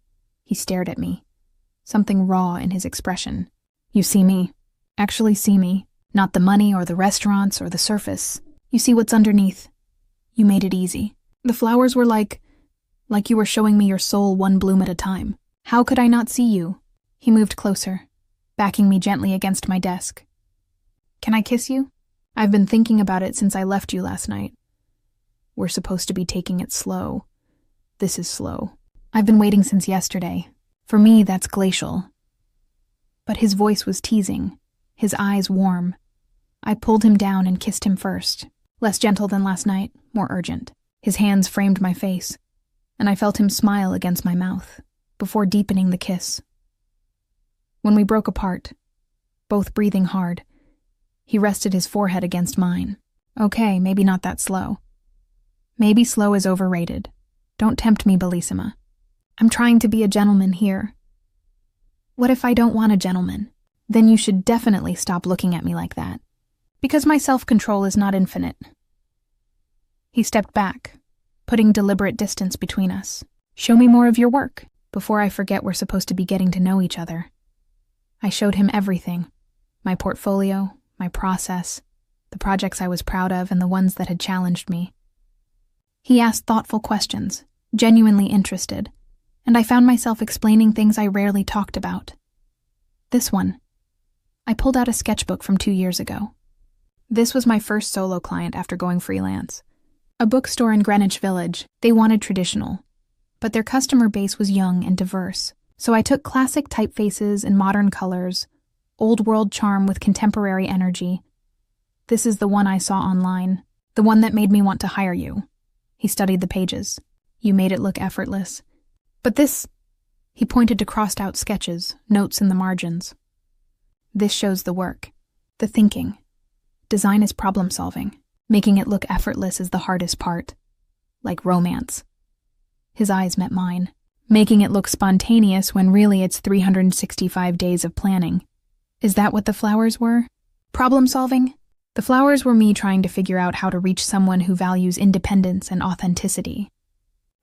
He stared at me. Something raw in his expression. You see me. Actually see me. Not the money or the restaurants or the surface. You see what's underneath. You made it easy. The flowers were like you were showing me your soul one bloom at a time. How could I not see you? He moved closer, backing me gently against my desk. Can I kiss you? I've been thinking about it since I left you last night. We're supposed to be taking it slow. This is slow. I've been waiting since yesterday. For me, that's glacial. But his voice was teasing, his eyes warm. I pulled him down and kissed him first, less gentle than last night, more urgent. His hands framed my face, and I felt him smile against my mouth, before deepening the kiss. When we broke apart, both breathing hard, he rested his forehead against mine. Okay, maybe not that slow. Maybe slow is overrated. Don't tempt me, Bellissima. I'm trying to be a gentleman here. What if I don't want a gentleman? Then you should definitely stop looking at me like that, because my self-control is not infinite. He stepped back, putting deliberate distance between us. Show me more of your work, before I forget we're supposed to be getting to know each other. I showed him everything, my portfolio, my process, the projects I was proud of and the ones that had challenged me. He asked thoughtful questions, genuinely interested, and I found myself explaining things I rarely talked about. This one. I pulled out a sketchbook from 2 years ago. This was my first solo client after going freelance. A bookstore in Greenwich Village. They wanted traditional, but their customer base was young and diverse. So I took classic typefaces and modern colors, old-world charm with contemporary energy. This is the one I saw online, the one that made me want to hire you. He studied the pages. You made it look effortless. But this, he pointed to crossed-out sketches, notes in the margins. This shows the work, the thinking. Design is problem-solving. Making it look effortless is the hardest part. Like romance. His eyes met mine. Making it look spontaneous when really it's 365 days of planning. Is that what the flowers were? Problem-solving? The flowers were me trying to figure out how to reach someone who values independence and authenticity.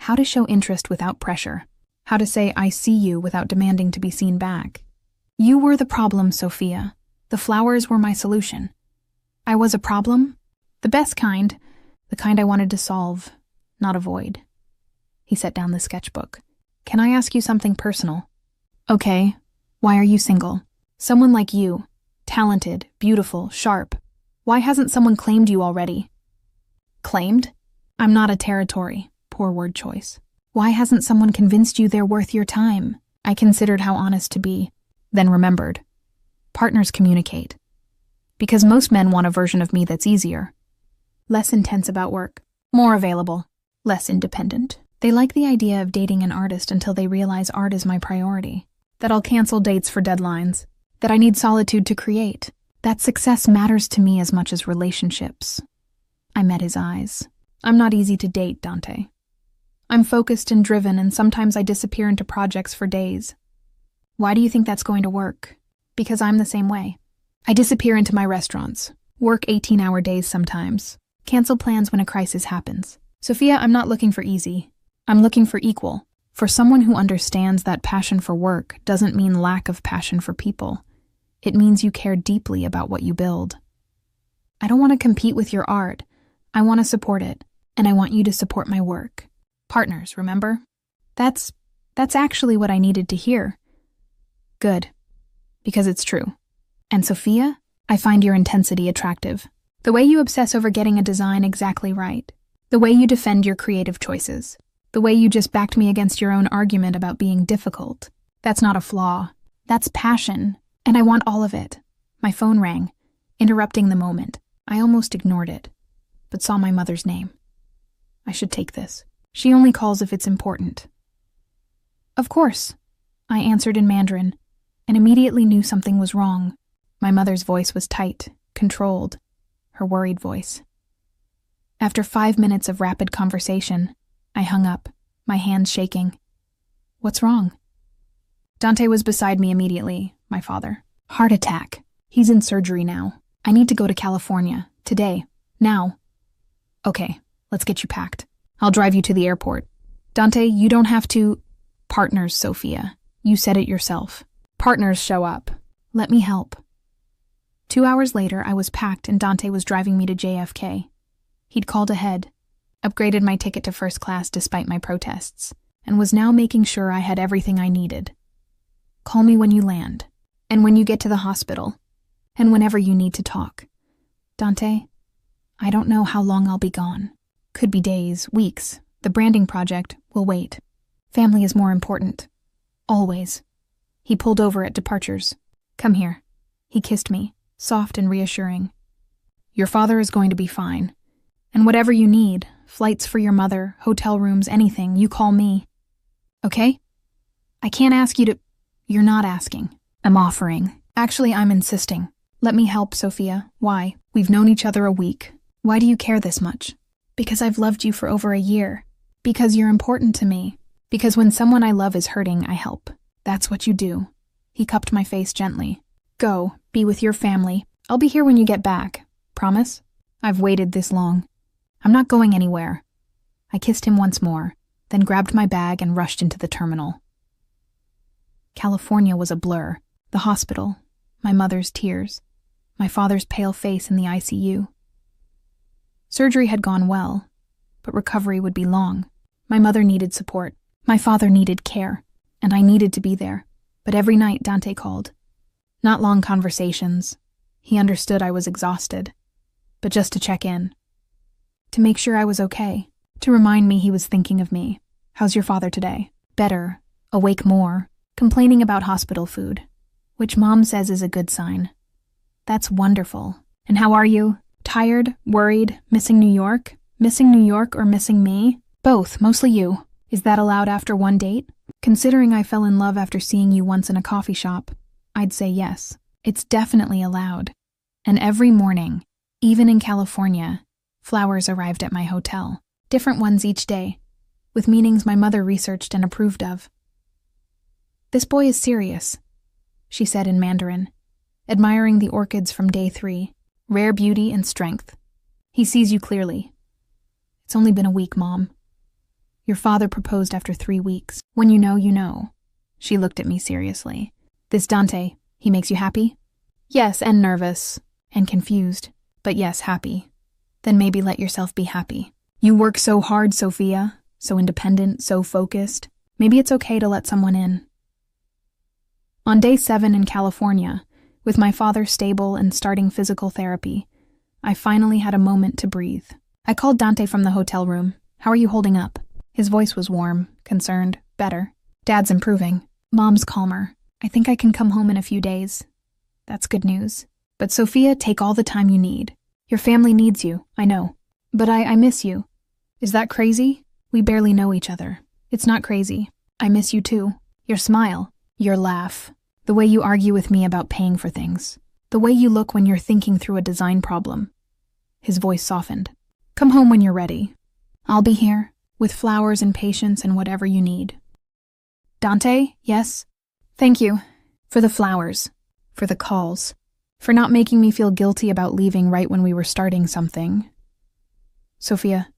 How to show interest without pressure. How to say, I see you without demanding to be seen back. You were the problem, Sophia. The flowers were my solution. I was a problem? The best kind. The kind I wanted to solve, not avoid. He set down the sketchbook. Can I ask you something personal? Okay. Why are you single? Someone like you. Talented, beautiful, sharp. Why hasn't someone claimed you already? Claimed? I'm not a territory. Poor word choice. Why hasn't someone convinced you they're worth your time? I considered how honest to be, then remembered. Partners communicate. Because most men want a version of me that's easier. Less intense about work. More available. Less independent. They like the idea of dating an artist until they realize art is my priority. That I'll cancel dates for deadlines. That I need solitude to create. That success matters to me as much as relationships. I met his eyes. I'm not easy to date, Dante. I'm focused and driven, and sometimes I disappear into projects for days. Why do you think that's going to work? Because I'm the same way. I disappear into my restaurants. Work 18-hour days sometimes. Cancel plans when a crisis happens. Sophia, I'm not looking for easy. I'm looking for equal. For someone who understands that passion for work doesn't mean lack of passion for people. It means you care deeply about what you build. I don't want to compete with your art. I want to support it, and I want you to support my work. Partners, remember? That's actually what I needed to hear. Good, because it's true. And Sophia, I find your intensity attractive. The way you obsess over getting a design exactly right. The way you defend your creative choices. The way you just backed me against your own argument about being difficult. That's not a flaw. That's passion, and I want all of it. My phone rang, interrupting the moment. I almost ignored it, but saw my mother's name. I should take this. She only calls if it's important. Of course, I answered in Mandarin, and immediately knew something was wrong. My mother's voice was tight, controlled, her worried voice. After 5 minutes of rapid conversation, I hung up, my hands shaking. What's wrong? Dante was beside me immediately, my father. Heart attack. He's in surgery now. I need to go to California. Today. Now. Okay, let's get you packed. I'll drive you to the airport. Dante, you don't have to... Partners, Sophia. You said it yourself. Partners show up. Let me help. 2 hours later, I was packed and Dante was driving me to JFK. He'd called ahead, upgraded my ticket to first class despite my protests, and was now making sure I had everything I needed. Call me when you land, and when you get to the hospital, and whenever you need to talk. Dante, I don't know how long I'll be gone. Could be days, weeks. The branding project will wait. Family is more important. Always. He pulled over at departures. Come here. He kissed me, soft and reassuring. Your father is going to be fine. And whatever you need, flights for your mother, hotel rooms, anything, you call me. Okay? I can't ask you to... You're not asking. I'm offering. Actually, I'm insisting. Let me help, Sophia. Why? We've known each other a week. Why do you care this much? Because I've loved you for over a year. Because you're important to me. Because when someone I love is hurting, I help. That's what you do. He cupped my face gently. Go, be with your family. I'll be here when you get back. Promise? I've waited this long. I'm not going anywhere. I kissed him once more, then grabbed my bag and rushed into the terminal. California was a blur. The hospital, my mother's tears, my father's pale face in the ICU. Surgery had gone well, but recovery would be long. My mother needed support. My father needed care, and I needed to be there. But every night Dante called. Not long conversations. He understood I was exhausted, but just to check in. To make sure I was okay. To remind me he was thinking of me. How's your father today? Better. Awake more. Complaining about hospital food, which Mom says is a good sign. That's wonderful. And how are you? Tired? Worried? Missing New York? Missing New York or missing me? Both, mostly you. Is that allowed after one date? Considering I fell in love after seeing you once in a coffee shop, I'd say yes. It's definitely allowed. And every morning, even in California, flowers arrived at my hotel. Different ones each day, with meanings my mother researched and approved of. This boy is serious, she said in Mandarin, admiring the orchids from day 3, rare beauty and strength. He sees you clearly. It's only been a week, Mom. Your father proposed after 3 weeks. When you know, you know. She looked at me seriously. This Dante, he makes you happy? Yes, and nervous, and confused, but yes, happy. Then maybe let yourself be happy. You work so hard, Sophia, so independent, so focused. Maybe it's okay to let someone in. On day 7 in California, with my father stable and starting physical therapy, I finally had a moment to breathe. I called Dante from the hotel room. How are you holding up? His voice was warm, concerned, better. Dad's improving. Mom's calmer. I think I can come home in a few days. That's good news. But Sophia, take all the time you need. Your family needs you, I know. But I miss you. Is that crazy? We barely know each other. It's not crazy. I miss you too. Your smile. Your laugh. The way you argue with me about paying for things. The way you look when you're thinking through a design problem. His voice softened. Come home when you're ready. I'll be here, with flowers and patience and whatever you need. Dante, yes? Thank you. For the flowers. For the calls. For not making me feel guilty about leaving right when we were starting something. Sophia,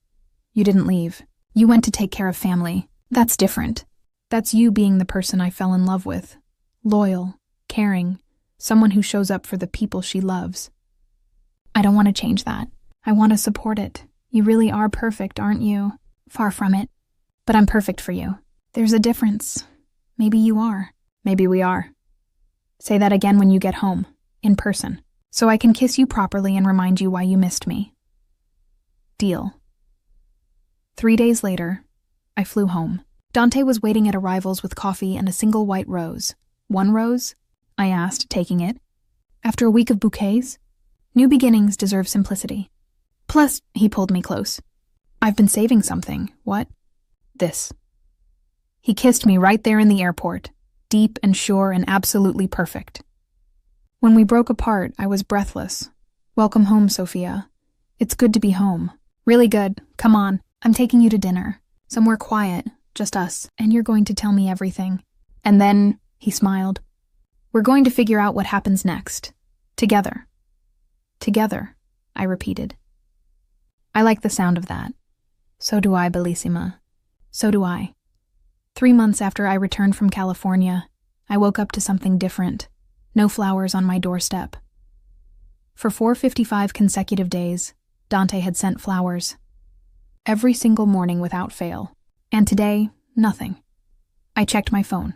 you didn't leave. You went to take care of family. That's different. That's you being the person I fell in love with. Loyal, caring, someone who shows up for the people she loves. I don't want to change that. I want to support it. You really are perfect, aren't you? Far from it. But I'm perfect for you. There's a difference. Maybe you are. Maybe we are. Say that again when you get home, in person, so I can kiss you properly and remind you why you missed me. Deal. 3 days later, I flew home. Dante was waiting at arrivals with coffee and a single white rose. 1 rose? I asked, taking it. After a week of bouquets? New beginnings deserve simplicity. Plus, he pulled me close. I've been saving something. What? This. He kissed me right there in the airport, deep and sure and absolutely perfect. When we broke apart, I was breathless. Welcome home, Sophia. It's good to be home. Really good. Come on. I'm taking you to dinner. Somewhere quiet, just us, and you're going to tell me everything. And then, he smiled, we're going to figure out what happens next. Together. Together, I repeated. I like the sound of that. So do I, Bellissima. So do I. 3 months after I returned from California, I woke up to something different. No flowers on my doorstep. For 455 consecutive days, Dante had sent flowers. Every single morning without fail. And today, nothing. I checked my phone.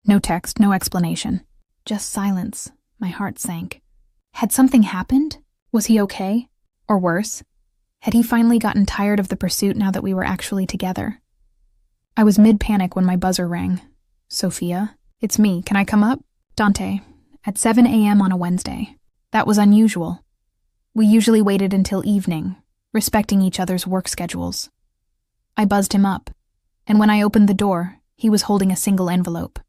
No text, no explanation. Just silence. My heart sank. Had something happened? Was he okay? Or worse? Had he finally gotten tired of the pursuit now that we were actually together? I was mid-panic when my buzzer rang. Sophia, it's me. Can I come up? Dante, at 7 a.m. on a Wednesday. That was unusual. We usually waited until evening, respecting each other's work schedules. I buzzed him up, and when I opened the door, he was holding a single envelope.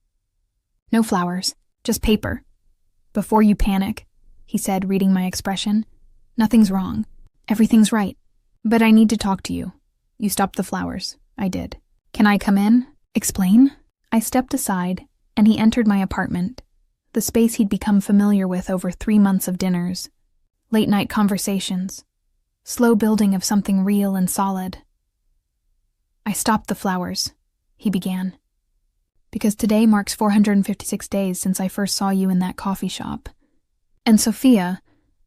No flowers, just paper. Before you panic, he said, reading my expression. Nothing's wrong. Everything's right. But I need to talk to you. You stopped the flowers. I did. Can I come in? Explain? I stepped aside, and he entered my apartment, the space he'd become familiar with over 3 months of dinners, late-night conversations, slow building of something real and solid. I stopped the flowers, he began, because today marks 456 days since I first saw you in that coffee shop. And Sophia,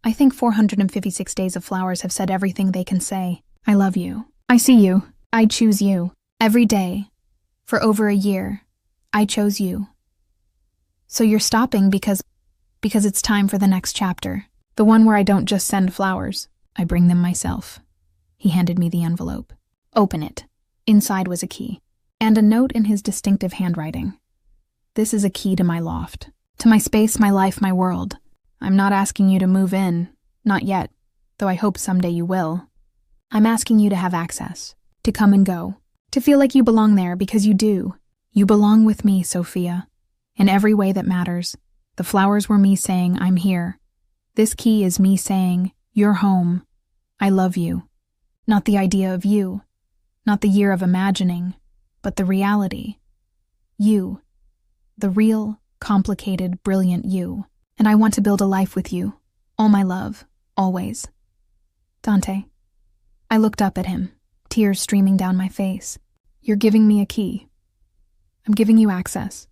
I think 456 days of flowers have said everything they can say. I love you. I see you. I choose you. Every day. For over a year. I chose you. So you're stopping because it's time for the next chapter. The one where I don't just send flowers. I bring them myself. He handed me the envelope. Open it. Inside was a key. And a note in his distinctive handwriting. This is a key to my loft. To my space, my life, my world. I'm not asking you to move in. Not yet. Though I hope someday you will. I'm asking you to have access. To come and go. To feel like you belong there because you do. You belong with me, Sophia. In every way that matters. The flowers were me saying, I'm here. This key is me saying, you're home. I love you. Not the idea of you. Not the year of imagining. But the reality. You. The real, complicated, brilliant you. And I want to build a life with you. All my love. Always. Dante. I looked up at him, tears streaming down my face. You're giving me a key. I'm giving you access.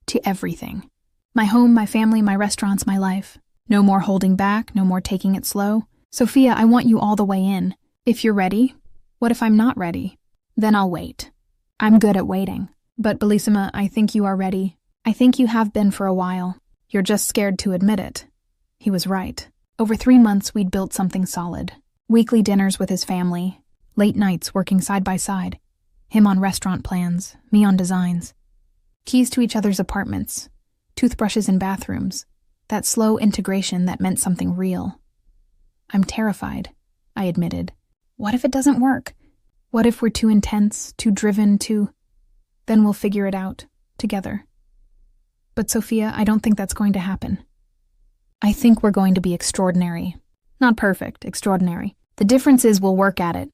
To everything. My home, my family, my restaurants, my life. No more holding back, no more taking it slow. Sophia, I want you all the way in. If you're ready. What if I'm not ready? Then I'll wait. I'm good at waiting. But Bellissima, I think you are ready. I think you have been for a while. You're just scared to admit it. He was right. Over 3 months, we'd built something solid. Weekly dinners with his family. Late nights working side by side. Him on restaurant plans, me on designs. Keys to each other's apartments. Toothbrushes in bathrooms. That slow integration that meant something real. I'm terrified, I admitted. What if it doesn't work? What if we're too intense, too driven, Then we'll figure it out, together. But Sophia, I don't think that's going to happen. I think we're going to be extraordinary. Not perfect, extraordinary. The difference is we'll work at it.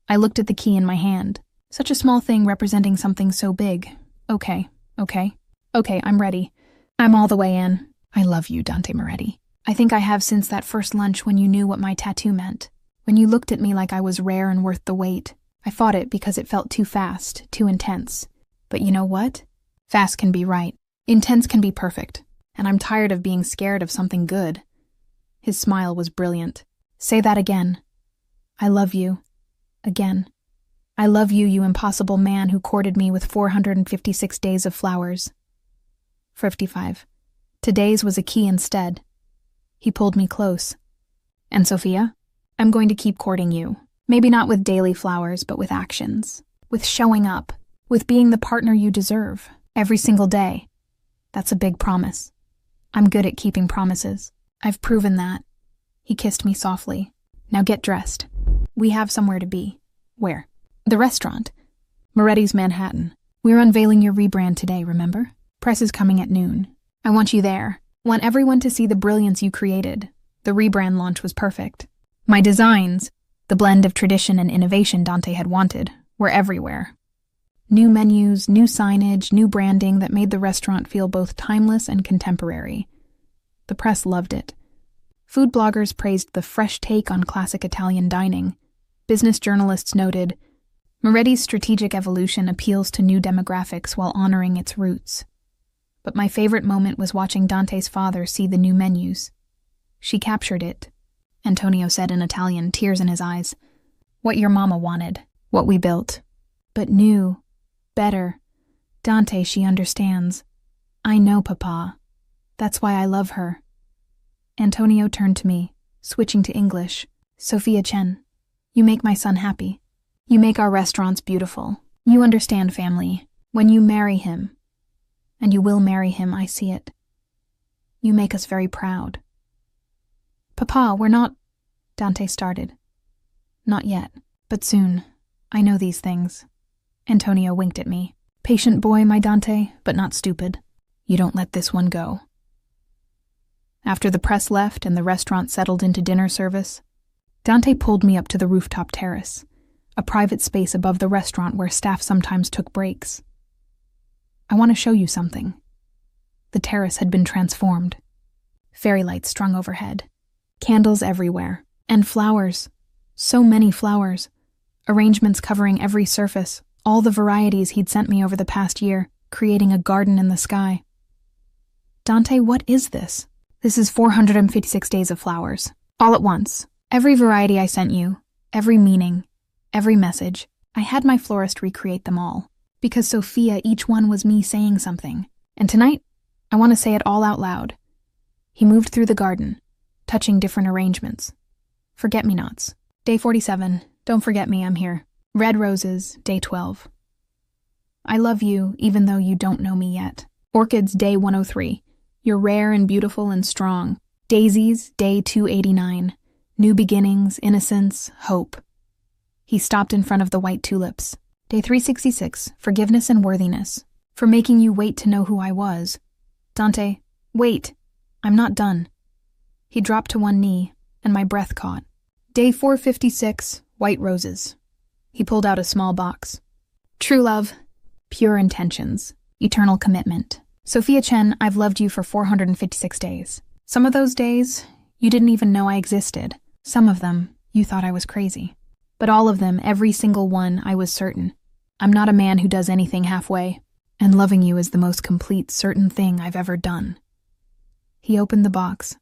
I looked at the key in my hand. Such a small thing representing something so big. Okay, I'm ready. I'm all the way in. I love you, Dante Moretti. I think I have since that first lunch when you knew what my tattoo meant. When you looked at me like I was rare and worth the wait. I fought it because it felt too fast, too intense. But you know what? Fast can be right. Intense can be perfect. And I'm tired of being scared of something good. His smile was brilliant. Say that again. I love you. Again. I love you, you impossible man who courted me with 456 days of flowers. 55. Today's was a key instead. He pulled me close. And Sophia, I'm going to keep courting you. Maybe not with daily flowers, but with actions. With showing up. With being the partner you deserve. Every single day. That's a big promise. I'm good at keeping promises. I've proven that. He kissed me softly. Now get dressed. We have somewhere to be. Where? The restaurant. Moretti's Manhattan. We're unveiling your rebrand today, remember? Press is coming at noon. I want you there. Want everyone to see the brilliance you created. The rebrand launch was perfect. My designs, the blend of tradition and innovation Dante had wanted, were everywhere. New menus, new signage, new branding that made the restaurant feel both timeless and contemporary. The press loved it. Food bloggers praised the fresh take on classic Italian dining. Business journalists noted, Moretti's strategic evolution appeals to new demographics while honoring its roots. But my favorite moment was watching Dante's father see the new menus. She captured it, Antonio said in Italian, tears in his eyes. What your mama wanted, what we built. But new, better. Dante, she understands. I know, Papa. That's why I love her. Antonio turned to me, switching to English. Sophia Chen, you make my son happy. You make our restaurants beautiful. You understand, family. When you marry him, and you will marry him, I see it. You make us very proud. Papa, we're not... Dante started. Not yet, but soon. I know these things. Antonio winked at me. Patient boy, my Dante, but not stupid. You don't let this one go. After the press left and the restaurant settled into dinner service, Dante pulled me up to the rooftop terrace, a private space above the restaurant where staff sometimes took breaks. I want to show you something. The terrace had been transformed. Fairy lights strung overhead, candles everywhere, and flowers. So many flowers. Arrangements covering every surface, all the varieties he'd sent me over the past year, creating a garden in the sky. Dante, what is this? This is 456 days of flowers, all at once. Every variety I sent you, every meaning, every message. I had my florist recreate them all. Because Sophia, each one was me saying something. And tonight, I want to say it all out loud. He moved through the garden, touching different arrangements. Forget-me-nots. Day 47. Don't forget me, I'm here. Red roses, day 12. I love you, even though you don't know me yet. Orchids, day 103. You're rare and beautiful and strong. Daisies, day 289. New beginnings, innocence, hope. He stopped in front of the white tulips. Day 366. Forgiveness and worthiness. For making you wait to know who I was. Dante, wait. I'm not done. He dropped to one knee, and my breath caught. Day 456. White roses. He pulled out a small box. True love. Pure intentions. Eternal commitment. Sophia Chen, I've loved you for 456 days. Some of those days, you didn't even know I existed. Some of them, you thought I was crazy. But all of them, every single one, I was certain. I'm not a man who does anything halfway, and loving you is the most complete, certain thing I've ever done. He opened the box,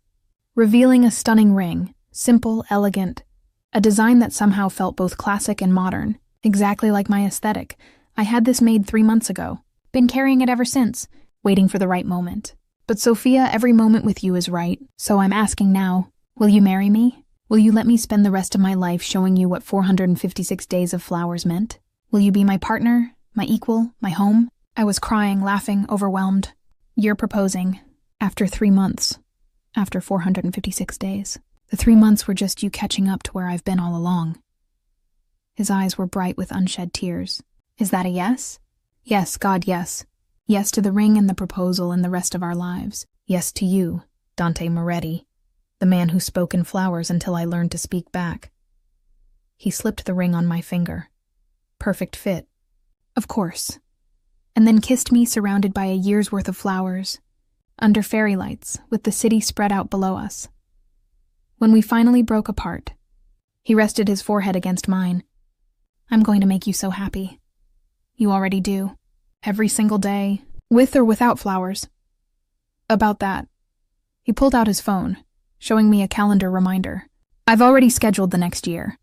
revealing a stunning ring, simple, elegant, a design that somehow felt both classic and modern, exactly like my aesthetic. I had this made 3 months ago, been carrying it ever since, waiting for the right moment. But Sophia, every moment with you is right, so I'm asking now, will you marry me? Will you let me spend the rest of my life showing you what 456 days of flowers meant? Will you be my partner, my equal, my home? I was crying, laughing, overwhelmed. You're proposing. After 3 months. After 456 days. The 3 months were just you catching up to where I've been all along. His eyes were bright with unshed tears. Is that a yes? Yes, God, yes. Yes to the ring and the proposal and the rest of our lives. Yes to you, Dante Moretti, the man who spoke in flowers until I learned to speak back. He slipped the ring on my finger. Perfect fit. Of course. And then kissed me surrounded by a year's worth of flowers, under fairy lights, with the city spread out below us. When we finally broke apart, he rested his forehead against mine. I'm going to make you so happy. You already do. Every single day, with or without flowers. About that, he pulled out his phone, showing me a calendar reminder. I've already scheduled the next year.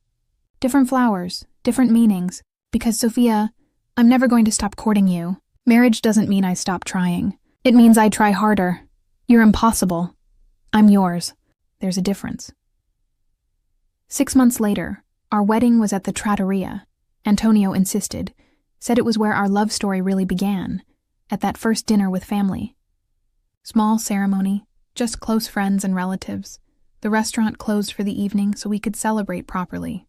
Different flowers, different meanings, because Sophia, I'm never going to stop courting you. Marriage doesn't mean I stop trying. It means I try harder. You're impossible. I'm yours. There's a difference. 6 months later, our wedding was at the trattoria. Antonio insisted, said it was where our love story really began, at that first dinner with family. Small ceremony, just close friends and relatives. The restaurant closed for the evening so we could celebrate properly.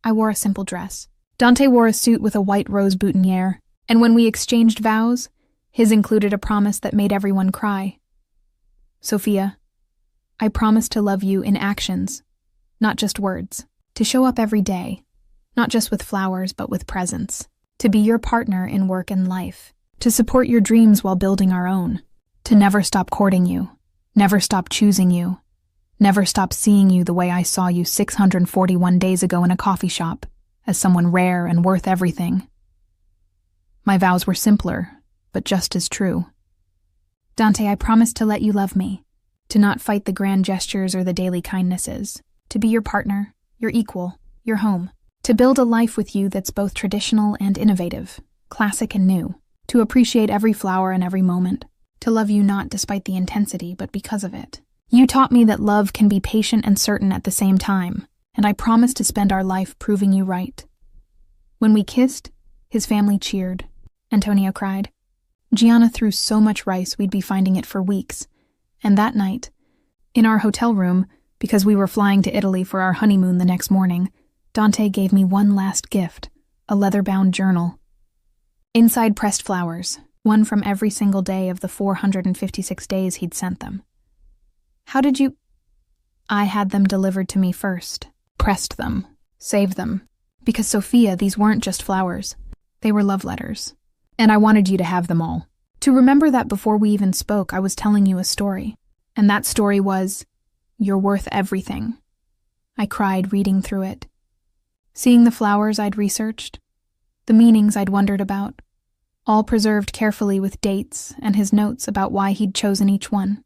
I wore a simple dress. Dante wore a suit with a white rose boutonniere, and when we exchanged vows, his included a promise that made everyone cry. Sophia, I promise to love you in actions, not just words. To show up every day, not just with flowers but with presence. To be your partner in work and life. To support your dreams while building our own. To never stop courting you. Never stop choosing you. Never stop seeing you the way I saw you 641 days ago in a coffee shop, as someone rare and worth everything. My vows were simpler, but just as true. Dante, I promise to let you love me, to not fight the grand gestures or the daily kindnesses, to be your partner, your equal, your home, to build a life with you that's both traditional and innovative, classic and new, to appreciate every flower and every moment, to love you not despite the intensity but because of it. You taught me that love can be patient and certain at the same time, and I promise to spend our life proving you right. When we kissed, his family cheered. Antonio cried. Gianna threw so much rice we'd be finding it for weeks, and that night, in our hotel room, Because we were flying to Italy for our honeymoon the next morning, Dante gave me one last gift, a leather-bound journal. Inside pressed flowers, one from every single day of the 456 days he'd sent them. How did you... I had them delivered to me first, pressed them, saved them. Because, Sophia, these weren't just flowers. They were love letters. And I wanted you to have them all. To remember that before we even spoke, I was telling you a story. And that story was, you're worth everything. I cried reading through it. Seeing the flowers I'd researched, the meanings I'd wondered about, all preserved carefully with dates and his notes about why he'd chosen each one.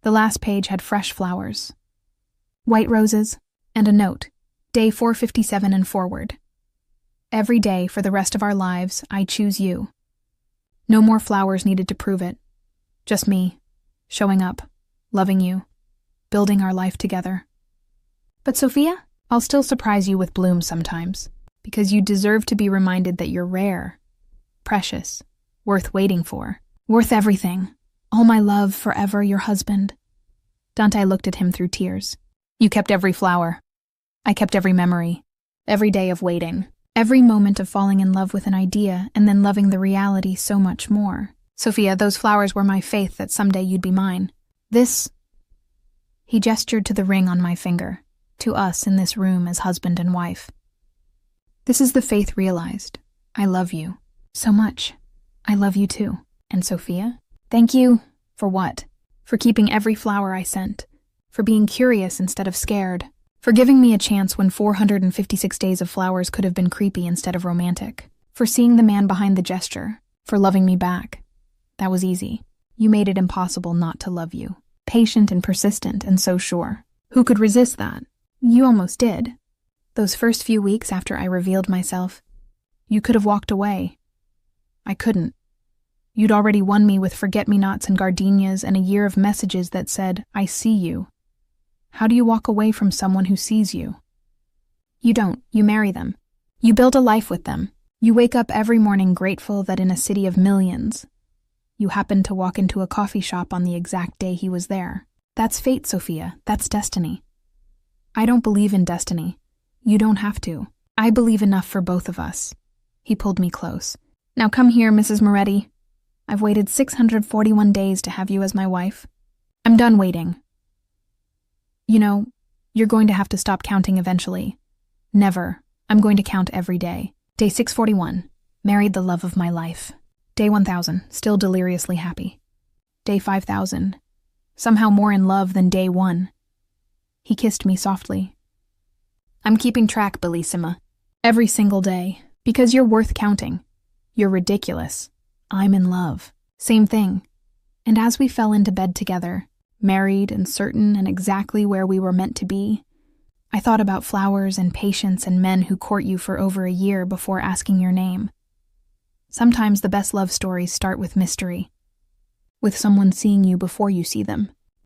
The last page had fresh flowers, white roses, and a note, day 457 and forward. Every day for the rest of our lives, I choose you. No more flowers needed to prove it. Just me, showing up, loving you, building our life together. But Sophia, I'll still surprise you with blooms sometimes, because you deserve to be reminded that you're rare, precious, worth waiting for, worth everything. All my love, forever, your husband. Dante looked at him through tears. You kept every flower. I kept every memory, every day of waiting, every moment of falling in love with an idea and then loving the reality so much more. Sophia, those flowers were my faith that someday you'd be mine. This... He gestured to the ring on my finger, to us in this room as husband and wife. This is the faith realized. I love you. So much. I love you too. And Sophia? Thank you. For what? For keeping every flower I sent. For being curious instead of scared. For giving me a chance when 456 days of flowers could have been creepy instead of romantic. For seeing the man behind the gesture. For loving me back. That was easy. You made it impossible not to love you. Patient and persistent and so sure. Who could resist that? You almost did. Those first few weeks after I revealed myself, you could have walked away. I couldn't. You'd already won me with forget-me-nots and gardenias and a year of messages that said, I see you. How do you walk away from someone who sees you? You don't. You marry them. You build a life with them. You wake up every morning grateful that in a city of millions, you happened to walk into a coffee shop on the exact day he was there. That's fate, Sophia. That's destiny. I don't believe in destiny. You don't have to. I believe enough for both of us. He pulled me close. Now come here, Mrs. Moretti. I've waited 641 days to have you as my wife. I'm done waiting. You know, you're going to have to stop counting eventually. Never. I'm going to count every day. Day 641. Married the love of my life. Day 1000. Still deliriously happy. Day 5000. Somehow more in love than day 1. He kissed me softly. I'm keeping track, Bellissima. Every single day. Because you're worth counting. You're ridiculous. I'm in love. Same thing. And as we fell into bed together, married and certain and exactly where we were meant to be, I thought about flowers and patience and men who court you for over a year before asking your name. Sometimes the best love stories start with mystery, with someone seeing you before you see them.